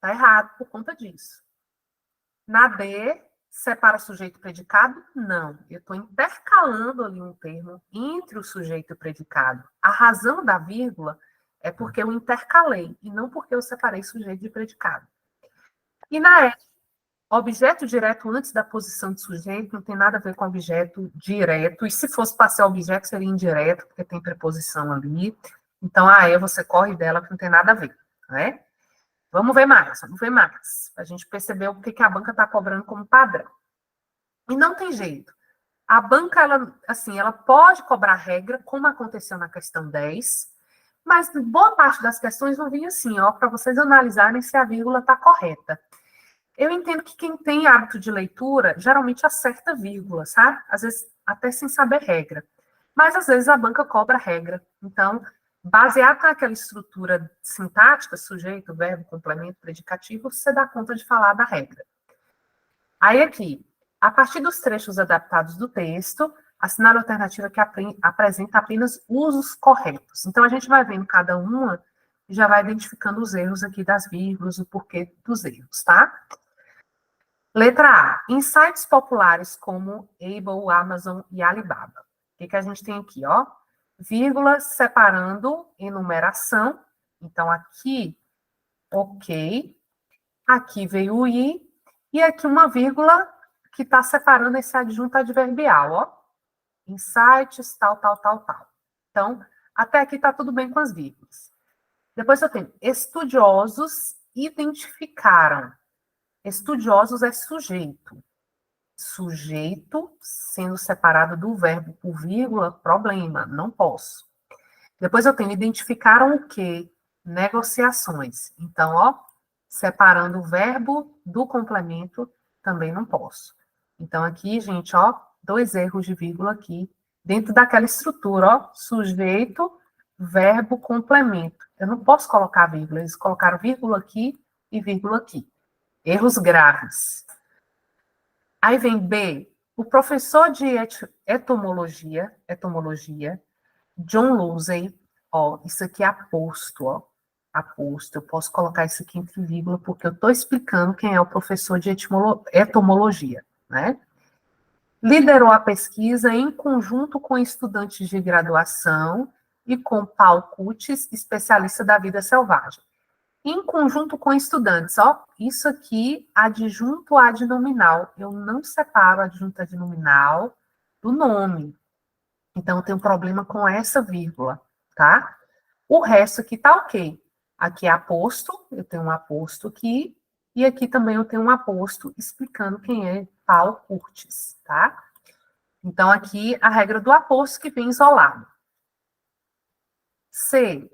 tá errado por conta disso. Na D, separa sujeito e predicado? Não. Eu estou intercalando ali um termo entre o sujeito e o predicado. A razão da vírgula é porque eu intercalei, e não porque eu separei sujeito e predicado. E na E, objeto direto antes da posição de sujeito não tem nada a ver com objeto direto, e se fosse para ser objeto, seria indireto, porque tem preposição ali. Então, a E você corre dela, que não tem nada a ver, né? Vamos ver mais, para a gente perceber o que a banca está cobrando como padrão. E não tem jeito. A banca, ela pode cobrar regra, como aconteceu na questão 10, mas boa parte das questões vão vir assim, ó, para vocês analisarem se a vírgula está correta. Eu entendo que quem tem hábito de leitura, geralmente acerta vírgula, sabe? Às vezes até sem saber regra. Mas às vezes a banca cobra regra. Então, baseado naquela estrutura sintática, sujeito, verbo, complemento, predicativo, você dá conta de falar da regra. Aí aqui, a partir dos trechos adaptados do texto, assinale a alternativa que apresenta apenas usos corretos. Então, a gente vai vendo cada uma e já vai identificando os erros aqui das vírgulas, o porquê dos erros, tá? Letra A. Em sites populares como Able, Amazon e Alibaba. O que a gente tem aqui, ó? Vírgula separando enumeração. Então, aqui, ok. Aqui veio o i. E aqui uma vírgula que está separando esse adjunto adverbial, ó. Em sites, tal. Então, até aqui está tudo bem com as vírgulas. Depois eu tenho estudiosos identificaram. Estudiosos é sujeito. Sujeito sendo separado do verbo por vírgula, problema, não posso. Depois eu tenho identificaram o quê? Negociações. Então, ó, separando o verbo do complemento, também não posso. Então, aqui, gente, ó, 2 erros de vírgula aqui, dentro daquela estrutura, ó, sujeito, verbo, complemento. Eu não posso colocar vírgula, eles colocaram vírgula aqui e vírgula aqui. Erros graves. Aí vem B, o professor de etomologia, John Lucy, ó, isso aqui é aposto, ó, aposto. Eu posso colocar isso aqui entre vírgula, porque eu estou explicando quem é o professor de etomologia, né? Liderou a pesquisa em conjunto com estudantes de graduação e com Paul Kutz, especialista da vida selvagem. Em conjunto com estudantes, ó, isso aqui, adjunto adnominal. Eu não separo adjunto adnominal do nome. Então, eu tenho um problema com essa vírgula, tá? O resto aqui tá ok. Aqui é aposto, eu tenho um aposto aqui, e aqui também eu tenho um aposto explicando quem é Paul Kutz, tá? Então, aqui a regra do aposto que vem isolado. C.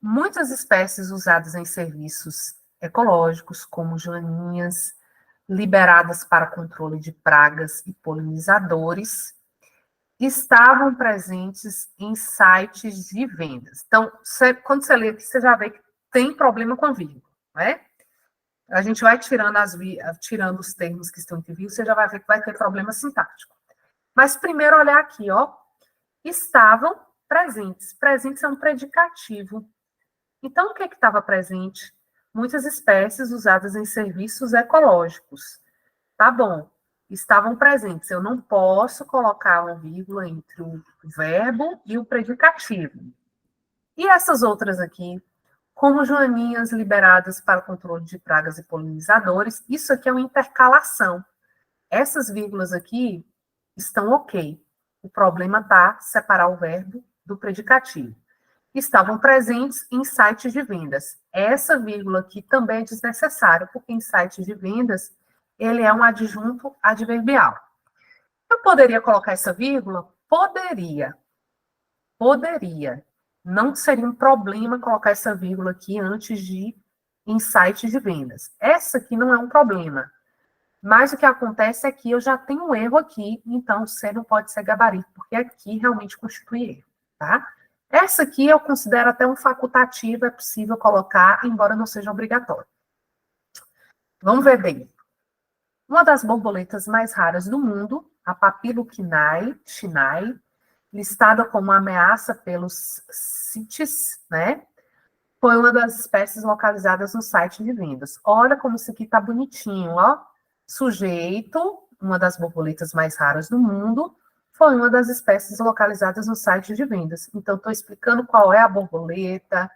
Muitas espécies usadas em serviços ecológicos, como joaninhas, liberadas para controle de pragas e polinizadores, estavam presentes em sites de vendas. Então, quando você lê aqui, você já vê que tem problema com vírgula, né? A gente vai tirando os termos que estão entre vírgula, você já vai ver que vai ter problema sintático. Mas primeiro olhar aqui, ó, estavam presentes. Presentes é um predicativo. Então, o que estava presente? Muitas espécies usadas em serviços ecológicos. Tá bom, estavam presentes. Eu não posso colocar uma vírgula entre o verbo e o predicativo. E essas outras aqui, como joaninhas liberadas para o controle de pragas e polinizadores, isso aqui é uma intercalação. Essas vírgulas aqui estão ok. O problema está separar o verbo do predicativo. Estavam presentes em sites de vendas. Essa vírgula aqui também é desnecessária, porque em sites de vendas, ele é um adjunto adverbial. Eu poderia colocar essa vírgula? Poderia. Poderia. Não seria um problema colocar essa vírgula aqui antes de em sites de vendas. Essa aqui não é um problema. Mas o que acontece é que eu já tenho um erro aqui, então C não pode ser gabarito, porque aqui realmente constitui erro, tá? Essa aqui eu considero até um facultativo, é possível colocar, embora não seja obrigatório. Vamos ver bem. Uma das borboletas mais raras do mundo, a Papilo chinai, listada como ameaça pelos CITES, né? Foi uma das espécies localizadas no site de vendas. Olha como isso aqui tá bonitinho, ó. Sujeito, uma das borboletas mais raras do mundo, foi uma das espécies localizadas no site de vendas. Então, estou explicando qual é a borboleta,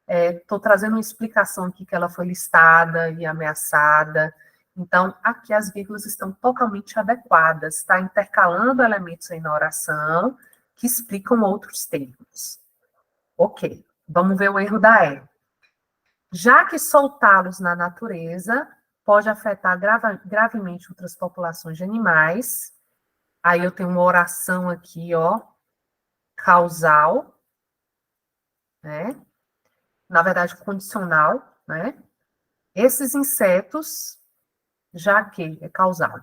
estou trazendo uma explicação aqui que ela foi listada e ameaçada. Então, aqui as vírgulas estão totalmente adequadas, está intercalando elementos aí na oração que explicam outros termos. Ok, vamos ver o erro da E. Já que soltá-los na natureza pode afetar gravemente outras populações de animais. Aí eu tenho uma oração aqui, ó, causal, né? Na verdade, condicional, né? Esses insetos, já que é causal.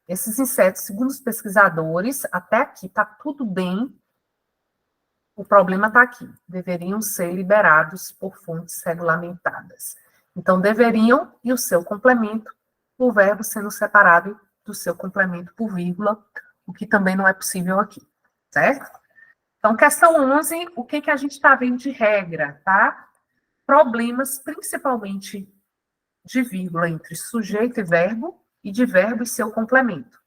Esses insetos, segundo os pesquisadores, até aqui tá tudo bem, O problema está aqui. Deveriam ser liberados por fontes regulamentadas. Então, deveriam e o seu complemento, o verbo sendo separado do seu complemento por vírgula, o que também não é possível aqui, certo? Então, questão 11, o que a gente está vendo de regra, tá? Problemas, principalmente de vírgula entre sujeito e verbo, e de verbo e seu complemento.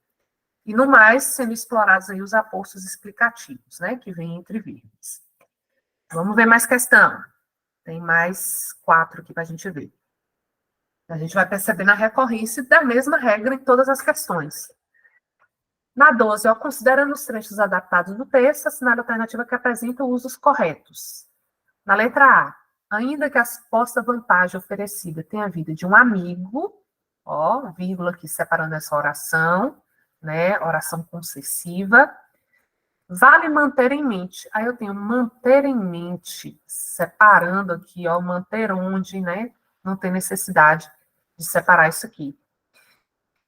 E, no mais, sendo explorados aí os apostos explicativos, né, que vêm entre vírgulas. Vamos ver mais questão. Tem mais 4 aqui para a gente ver. A gente vai perceber na recorrência da mesma regra em todas as questões. Na 12, ó, considerando os trechos adaptados do texto, assinale a alternativa que apresenta usos corretos. Na letra A, ainda que a suposta vantagem oferecida tenha vindo de um amigo, ó, vírgula aqui separando essa oração, né, oração concessiva, vale manter em mente. Aí eu tenho manter em mente, separando aqui, ó, manter onde, né, não tem necessidade de separar isso aqui.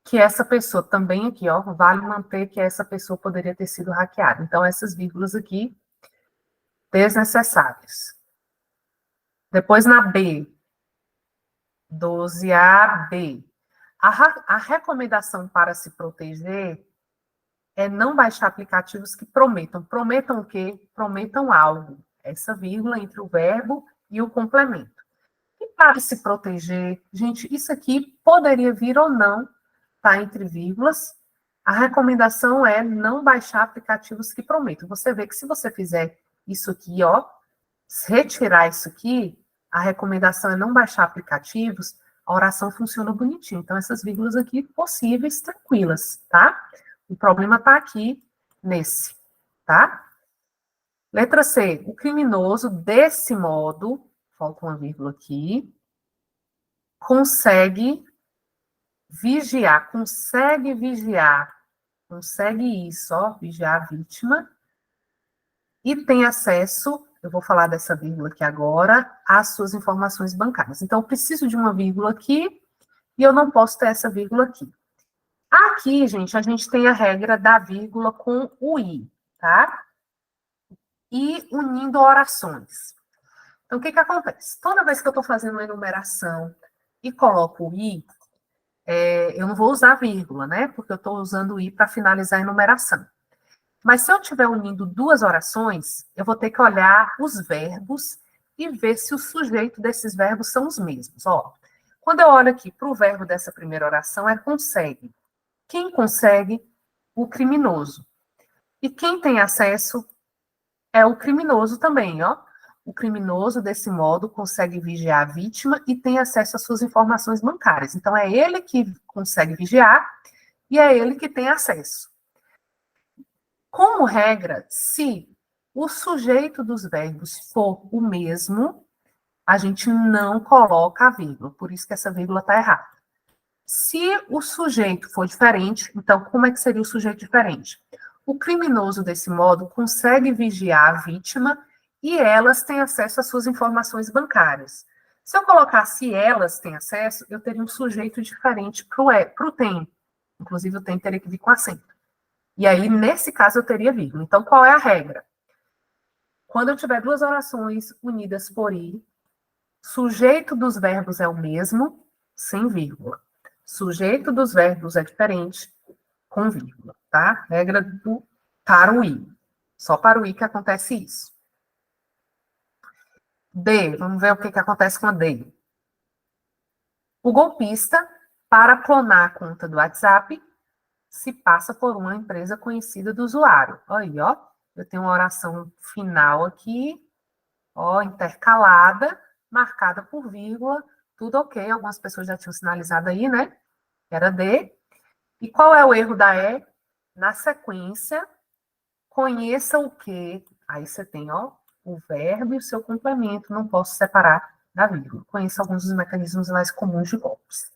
Que essa pessoa também aqui, ó, vale manter que essa pessoa poderia ter sido hackeada. Então, essas vírgulas aqui, desnecessárias. Depois, na B, 12A, B. A recomendação para se proteger é não baixar aplicativos que prometam. Prometam o quê? Prometam algo. Essa vírgula entre o verbo e o complemento. E para se proteger, gente, isso aqui poderia vir ou não, tá entre vírgulas. A recomendação é não baixar aplicativos que prometam. Você vê que se você fizer isso aqui, ó, retirar isso aqui, a recomendação é não baixar aplicativos, a oração funciona bonitinho. Então, essas vírgulas aqui, possíveis, tranquilas, tá? O problema está aqui, nesse, tá? Letra C. O criminoso, desse modo, falta uma vírgula aqui, consegue vigiar, consegue isso, ó, vigiar a vítima, e tem acesso, eu vou falar dessa vírgula aqui agora, às suas informações bancárias. Então, eu preciso de uma vírgula aqui, e eu não posso ter essa vírgula aqui. Aqui, gente, a gente tem a regra da vírgula com o i, tá? E unindo orações. Então, o que acontece? Toda vez que eu estou fazendo uma enumeração e coloco o i, eu não vou usar vírgula, né? Porque eu estou usando o i para finalizar a enumeração. Mas se eu estiver unindo duas orações, eu vou ter que olhar os verbos e ver se o sujeito desses verbos são os mesmos. Ó, quando eu olho aqui para o verbo dessa primeira oração, é consegue. Quem consegue? O criminoso. E quem tem acesso é o criminoso também, ó. O criminoso, desse modo, consegue vigiar a vítima e tem acesso às suas informações bancárias. Então, é ele que consegue vigiar e é ele que tem acesso. Como regra, se o sujeito dos verbos for o mesmo, a gente não coloca a vírgula. Por isso que essa vírgula está errada. Se o sujeito for diferente, então, como é que seria o sujeito diferente? O criminoso, desse modo, consegue vigiar a vítima e elas têm acesso às suas informações bancárias. Se eu colocasse elas têm acesso, eu teria um sujeito diferente para o tem. Inclusive, o tem teria que vir com acento. E aí, nesse caso, eu teria vírgula. Então, qual é a regra? Quando eu tiver duas orações unidas por i, sujeito dos verbos é o mesmo, sem vírgula. Sujeito dos verbos é diferente, com vírgula, tá? Regra do para o i. Só para o i que acontece isso. D, vamos ver o que acontece com a D. O golpista, para clonar a conta do WhatsApp, se passa por uma empresa conhecida do usuário. Aí, ó, eu tenho uma oração final aqui, ó, intercalada, marcada por vírgula, tudo ok. Algumas pessoas já tinham sinalizado aí, né? Era D. E qual é o erro da E? Na sequência, conheça o quê? Aí você tem, ó, o verbo e o seu complemento, não posso separar da vírgula. Conheça alguns dos mecanismos mais comuns de golpes.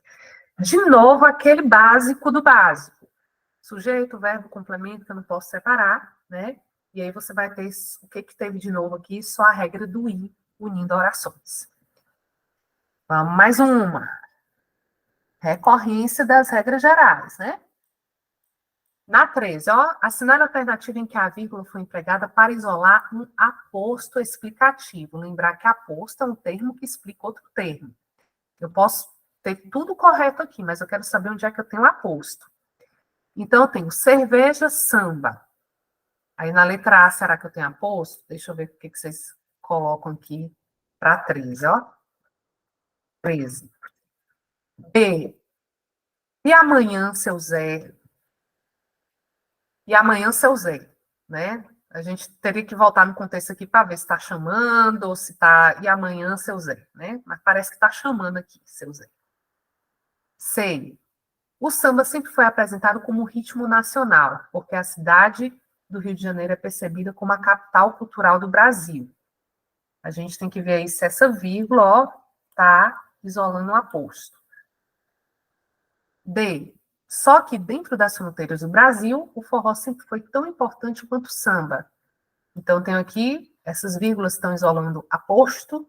De novo, aquele básico do básico. Sujeito, verbo, complemento, que eu não posso separar, né? E aí você vai ter o que teve de novo aqui? Só a regra do i, unindo orações. Vamos, mais uma. Recorrência das regras gerais, né? Na 13, ó, assinale a alternativa em que a vírgula foi empregada para isolar um aposto explicativo. Lembrar que aposto é um termo que explica outro termo. Eu posso ter tudo correto aqui, mas eu quero saber onde é que eu tenho aposto. Então, eu tenho cerveja, samba. Aí, na letra A, será que eu tenho aposto? Deixa eu ver o que vocês colocam aqui para 13, ó. 13. B. E amanhã, seu Zé? E amanhã, seu Zé, né? A gente teria que voltar no contexto aqui para ver se está chamando ou se está... E amanhã, seu Zé, né? Mas parece que está chamando aqui, seu Zé. C. O samba sempre foi apresentado como ritmo nacional, porque a cidade do Rio de Janeiro é percebida como a capital cultural do Brasil. A gente tem que ver aí se essa vírgula, ó, tá isolando o aposto. D. Só que dentro das fronteiras do Brasil, o forró sempre foi tão importante quanto o samba. Então, tenho aqui, essas vírgulas estão isolando aposto.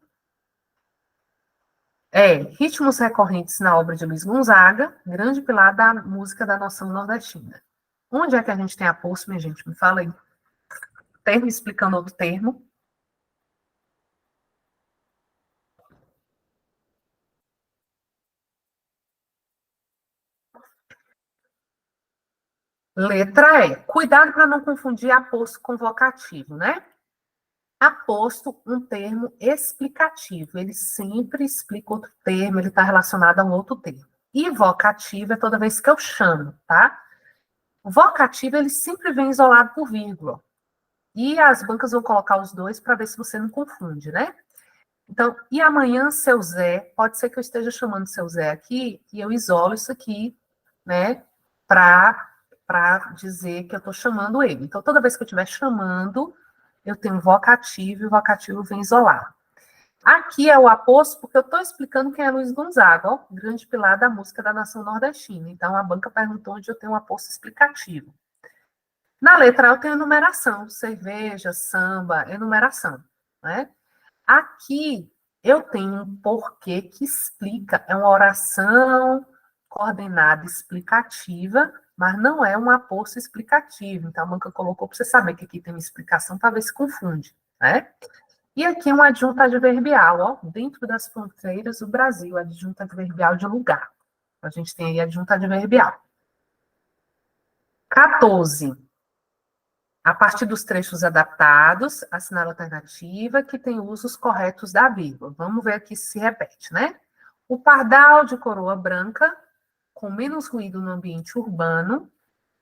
Ritmos recorrentes na obra de Luiz Gonzaga, grande pilar da música da noção nordestina. Onde é que a gente tem aposto, minha gente? Me fala aí. Termo explicando outro termo. Letra E. Cuidado para não confundir aposto com vocativo, né? Aposto, um termo explicativo. Ele sempre explica outro termo, ele está relacionado a um outro termo. E vocativo é toda vez que eu chamo, tá? O vocativo, ele sempre vem isolado por vírgula. E as bancas vão colocar os dois para ver se você não confunde, né? Então, e amanhã, seu Zé, pode ser que eu esteja chamando seu Zé aqui e eu isolo isso aqui, né? Para dizer que eu estou chamando ele. Então, toda vez que eu estiver chamando, eu tenho vocativo e o vocativo vem isolado. Aqui é o aposto, porque eu estou explicando quem é Luiz Gonzaga, ó, grande pilar da música da nação nordestina. Então, a banca perguntou onde eu tenho um aposto explicativo. Na letra A, eu tenho enumeração, cerveja, samba, enumeração, né? Aqui, eu tenho um porquê que explica, é uma oração coordenada explicativa, mas não é um aposto explicativo. Então, a banca colocou para você saber que aqui tem uma explicação, para ver se confunde, né? E aqui um adjunto adverbial, ó, dentro das fronteiras do Brasil, adjunto adverbial de lugar. A gente tem aí adjunto adverbial. 14. A partir dos trechos adaptados, assinala a alternativa que tem usos corretos da vírgula. Vamos ver aqui se repete, né? O pardal de coroa branca, com menos ruído no ambiente urbano,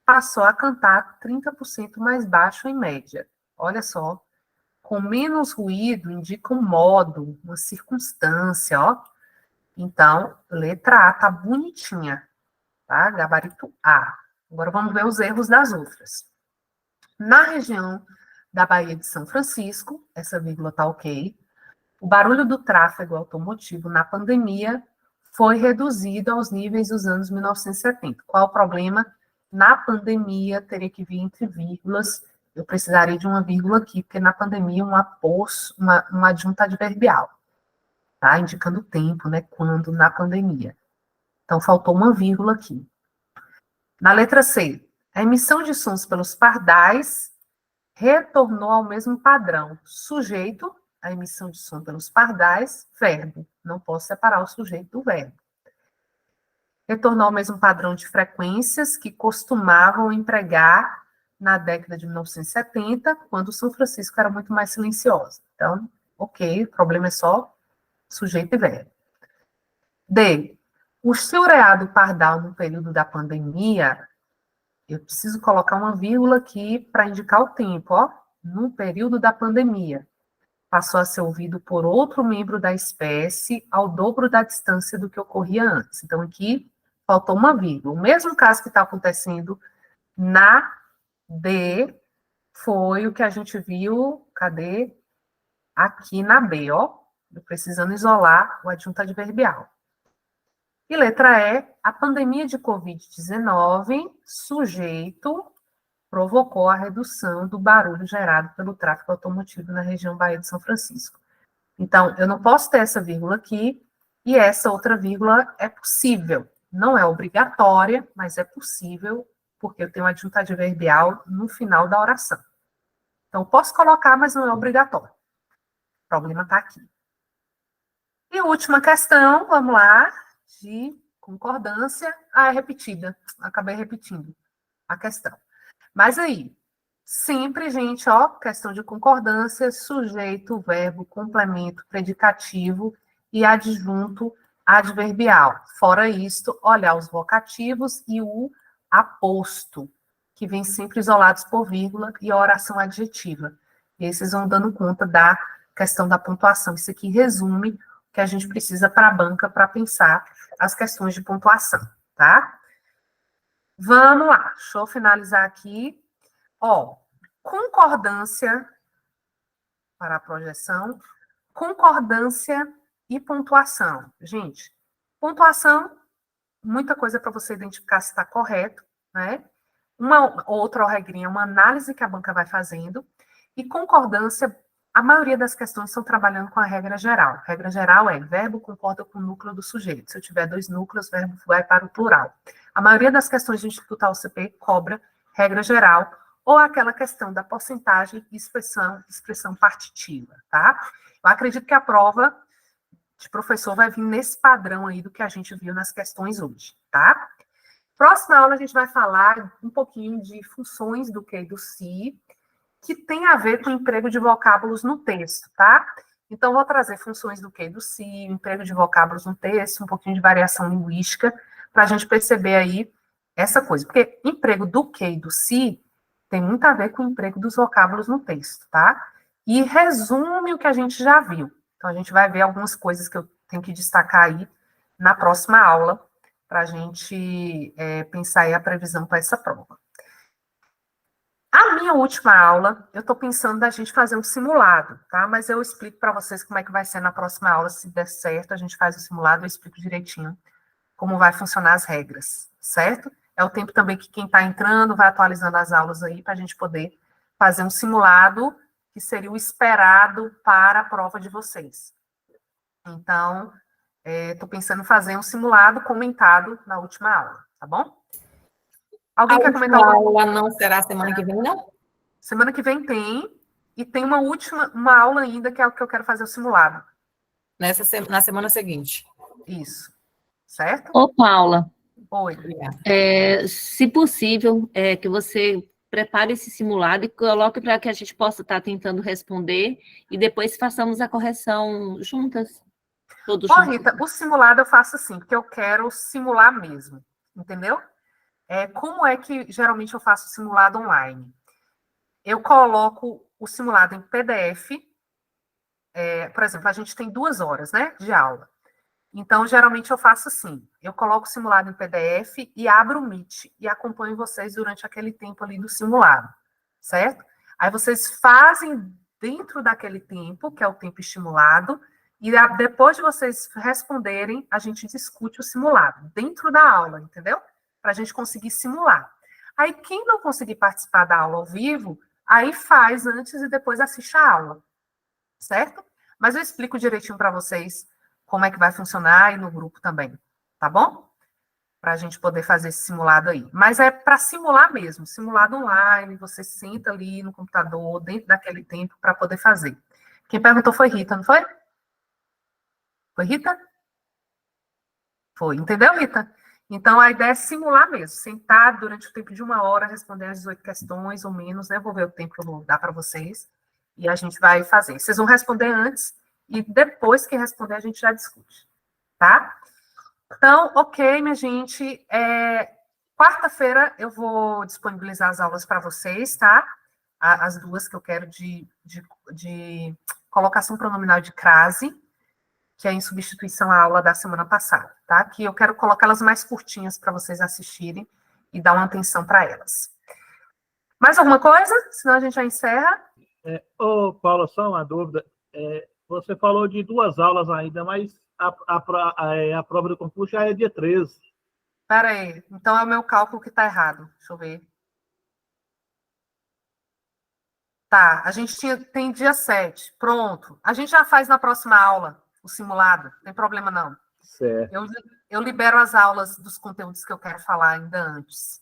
passou a cantar 30% mais baixo em média. Olha só, com menos ruído indica um modo, uma circunstância, ó. Então, letra A tá bonitinha, tá? Gabarito A. Agora vamos ver os erros das outras. Na região da Baía de São Francisco, essa vírgula tá ok, o barulho do tráfego automotivo na pandemia foi reduzido aos níveis dos anos 1970. Qual o problema? Na pandemia, teria que vir entre vírgulas, eu precisaria de uma vírgula aqui, porque na pandemia uma adjunta adverbial, tá? Indicando o tempo, né? Quando na pandemia. Então, faltou uma vírgula aqui. Na letra C, a emissão de sons pelos pardais retornou ao mesmo padrão. Sujeito, a emissão de som pelos pardais, verbo. Não posso separar o sujeito do verbo. Retornou ao mesmo padrão de frequências que costumavam empregar na década de 1970, quando São Francisco era muito mais silenciosa. Então, ok, o problema é só sujeito e verbo. D. O chilreado pardal no período da pandemia, eu preciso colocar uma vírgula aqui para indicar o tempo, ó. No período da pandemia, passou a ser ouvido por outro membro da espécie ao dobro da distância do que ocorria antes. Então, aqui faltou uma vírgula. O mesmo caso que está acontecendo na D foi o que a gente viu, cadê? Aqui na B, ó. Precisando isolar o adjunto adverbial. E letra E, a pandemia de Covid-19, sujeito, provocou a redução do barulho gerado pelo tráfego automotivo na região Baía de São Francisco. Então, eu não posso ter essa vírgula aqui, e essa outra vírgula é possível. Não é obrigatória, mas é possível porque eu tenho adjunto adverbial no final da oração. Então, eu posso colocar, mas não é obrigatório. O problema está aqui. E a última questão, vamos lá, de concordância. Ah, é repetida. Acabei repetindo a questão. Mas aí, sempre, gente, ó, questão de concordância, sujeito, verbo, complemento, predicativo e adjunto adverbial. Fora isto, olhar os vocativos e o aposto, que vem sempre isolados por vírgula, e a oração adjetiva. E aí vocês vão dando conta da questão da pontuação. Isso aqui resume o que a gente precisa para a banca para pensar as questões de pontuação, tá? Vamos lá, deixa eu finalizar aqui. Ó, concordância para a projeção, concordância e pontuação. Gente, pontuação, muita coisa para você identificar se está correto, né? Uma outra regrinha, uma análise que a banca vai fazendo. E concordância, a maioria das questões estão trabalhando com a regra geral. A regra geral é verbo concorda com o núcleo do sujeito. Se eu tiver 2 núcleos, o verbo vai para o plural. A maioria das questões de Instituto AUCP cobra regra geral, ou aquela questão da porcentagem e expressão partitiva, tá? Eu acredito que a prova de professor vai vir nesse padrão aí do que a gente viu nas questões hoje, tá? Próxima aula a gente vai falar um pouquinho de funções do que e do se, que tem a ver com o emprego de vocábulos no texto, tá? Então, vou trazer funções do que e do se, emprego de vocábulos no texto, um pouquinho de variação linguística, para a gente perceber aí essa coisa. Porque emprego do que e do se tem muito a ver com o emprego dos vocábulos no texto, tá? E resume o que a gente já viu. Então, a gente vai ver algumas coisas que eu tenho que destacar aí na próxima aula, para a gente pensar aí a previsão para essa prova. A minha última aula, eu estou pensando da gente fazer um simulado, tá? Mas eu explico para vocês como é que vai ser na próxima aula, se der certo, a gente faz o simulado, eu explico direitinho como vai funcionar as regras, certo? É o tempo também que quem está entrando vai atualizando as aulas aí, para a gente poder fazer um simulado que seria o esperado para a prova de vocês. Então, estou pensando em fazer um simulado comentado na última aula, tá bom? Alguém quer comentar? A aula não será semana que vem, não? Semana que vem tem, e tem uma aula ainda, que é o que eu quero fazer o simulado. Na semana seguinte. Isso. Certo? Ô, Paula, Oi. se possível, que você prepare esse simulado e coloque para que a gente possa estar tentando responder e depois façamos a correção juntas. Todos juntos. Rita, o simulado eu faço assim, porque eu quero simular mesmo, entendeu? Como é que geralmente eu faço o simulado online? Eu coloco o simulado em PDF, por exemplo, a gente tem 2 horas, né, de aula. Então, geralmente eu faço assim, eu coloco o simulado em PDF e abro o Meet e acompanho vocês durante aquele tempo ali do simulado, certo? Aí vocês fazem dentro daquele tempo, que é o tempo estimulado, e depois de vocês responderem, a gente discute o simulado, dentro da aula, entendeu? Para a gente conseguir simular. Aí, quem não conseguir participar da aula ao vivo, aí faz antes e depois assiste a aula, certo? Mas eu explico direitinho para vocês como é que vai funcionar e no grupo também, tá bom? Para a gente poder fazer esse simulado aí. Mas é para simular mesmo, simulado online, você senta ali no computador, dentro daquele tempo, para poder fazer. Quem perguntou foi Rita, não foi? Foi Rita? Foi, entendeu, Rita? Então, a ideia é simular mesmo, sentar durante o tempo de 1 hora, responder as 18 questões ou menos, né? Vou ver o tempo que eu vou dar para vocês, e a gente vai fazer. Vocês vão responder antes, e depois que responder, a gente já discute, tá? Então, ok, minha gente, quarta-feira eu vou disponibilizar as aulas para vocês, tá? As 2 que eu quero de colocação pronominal de crase, que é em substituição à aula da semana passada, tá? Que eu quero colocá-las mais curtinhas para vocês assistirem e dar uma atenção para elas. Mais alguma coisa? Senão a gente já encerra. Paula, só uma dúvida. Você falou de 2 aulas ainda, mas a prova do concurso já é dia 13. Espera aí. Então é o meu cálculo que está errado. Deixa eu ver. Tá, a gente tem dia 7. Pronto. A gente já faz na próxima aula o simulado. Não tem problema, não. Certo. Eu libero as aulas dos conteúdos que eu quero falar ainda antes.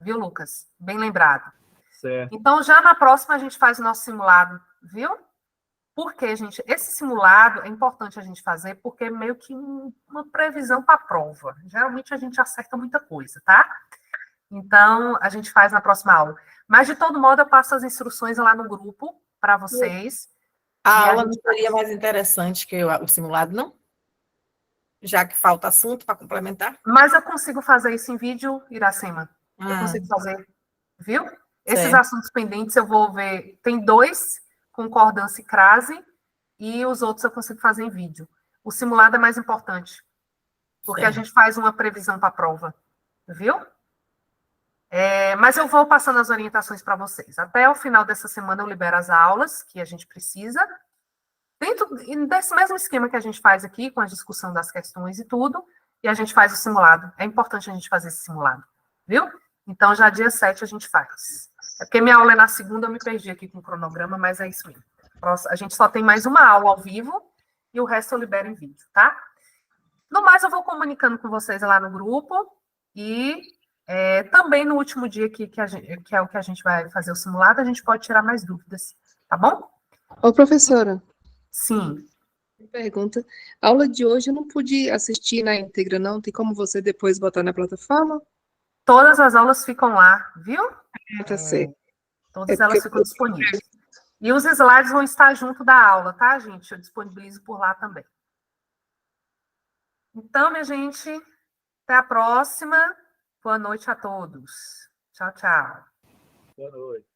viu, Lucas? Bem lembrado. Certo. Então, já na próxima, a gente faz o nosso simulado, viu? Porque, gente, esse simulado é importante a gente fazer, porque é meio que uma previsão para a prova. Geralmente, a gente acerta muita coisa, tá? Então, a gente faz na próxima aula. Mas, de todo modo, eu passo as instruções lá no grupo para vocês. A aula não seria mais interessante que o simulado, não? Já que falta assunto para complementar? Mas eu consigo fazer isso em vídeo, Iracema. Eu consigo fazer, viu? Esses assuntos pendentes eu vou ver. Tem 2, concordância e crase, e os outros eu consigo fazer em vídeo. O simulado é mais importante, porque a gente faz uma previsão para a prova, viu? Mas eu vou passando as orientações para vocês. Até o final dessa semana eu libero as aulas que a gente precisa. Dentro desse mesmo esquema que a gente faz aqui, com a discussão das questões e tudo, e a gente faz o simulado. É importante a gente fazer esse simulado, viu? Então, já dia 7 a gente faz. É porque minha aula é na segunda, eu me perdi aqui com o cronograma, mas é isso mesmo. A gente só tem mais uma aula ao vivo, e o resto eu libero em vídeo, tá? No mais, eu vou comunicando com vocês lá no grupo, e também no último dia que é o que a gente vai fazer o simulado, a gente pode tirar mais dúvidas, tá bom? Ô, professora, Sim. pergunta. A aula de hoje eu não pude assistir na íntegra, não? Tem como você depois botar na plataforma? Todas as aulas ficam lá, viu? Tá certo. Todas elas ficam disponíveis. E os slides vão estar junto da aula, tá, gente? Eu disponibilizo por lá também. Então, minha gente, até a próxima. Boa noite a todos. Tchau, tchau. Boa noite.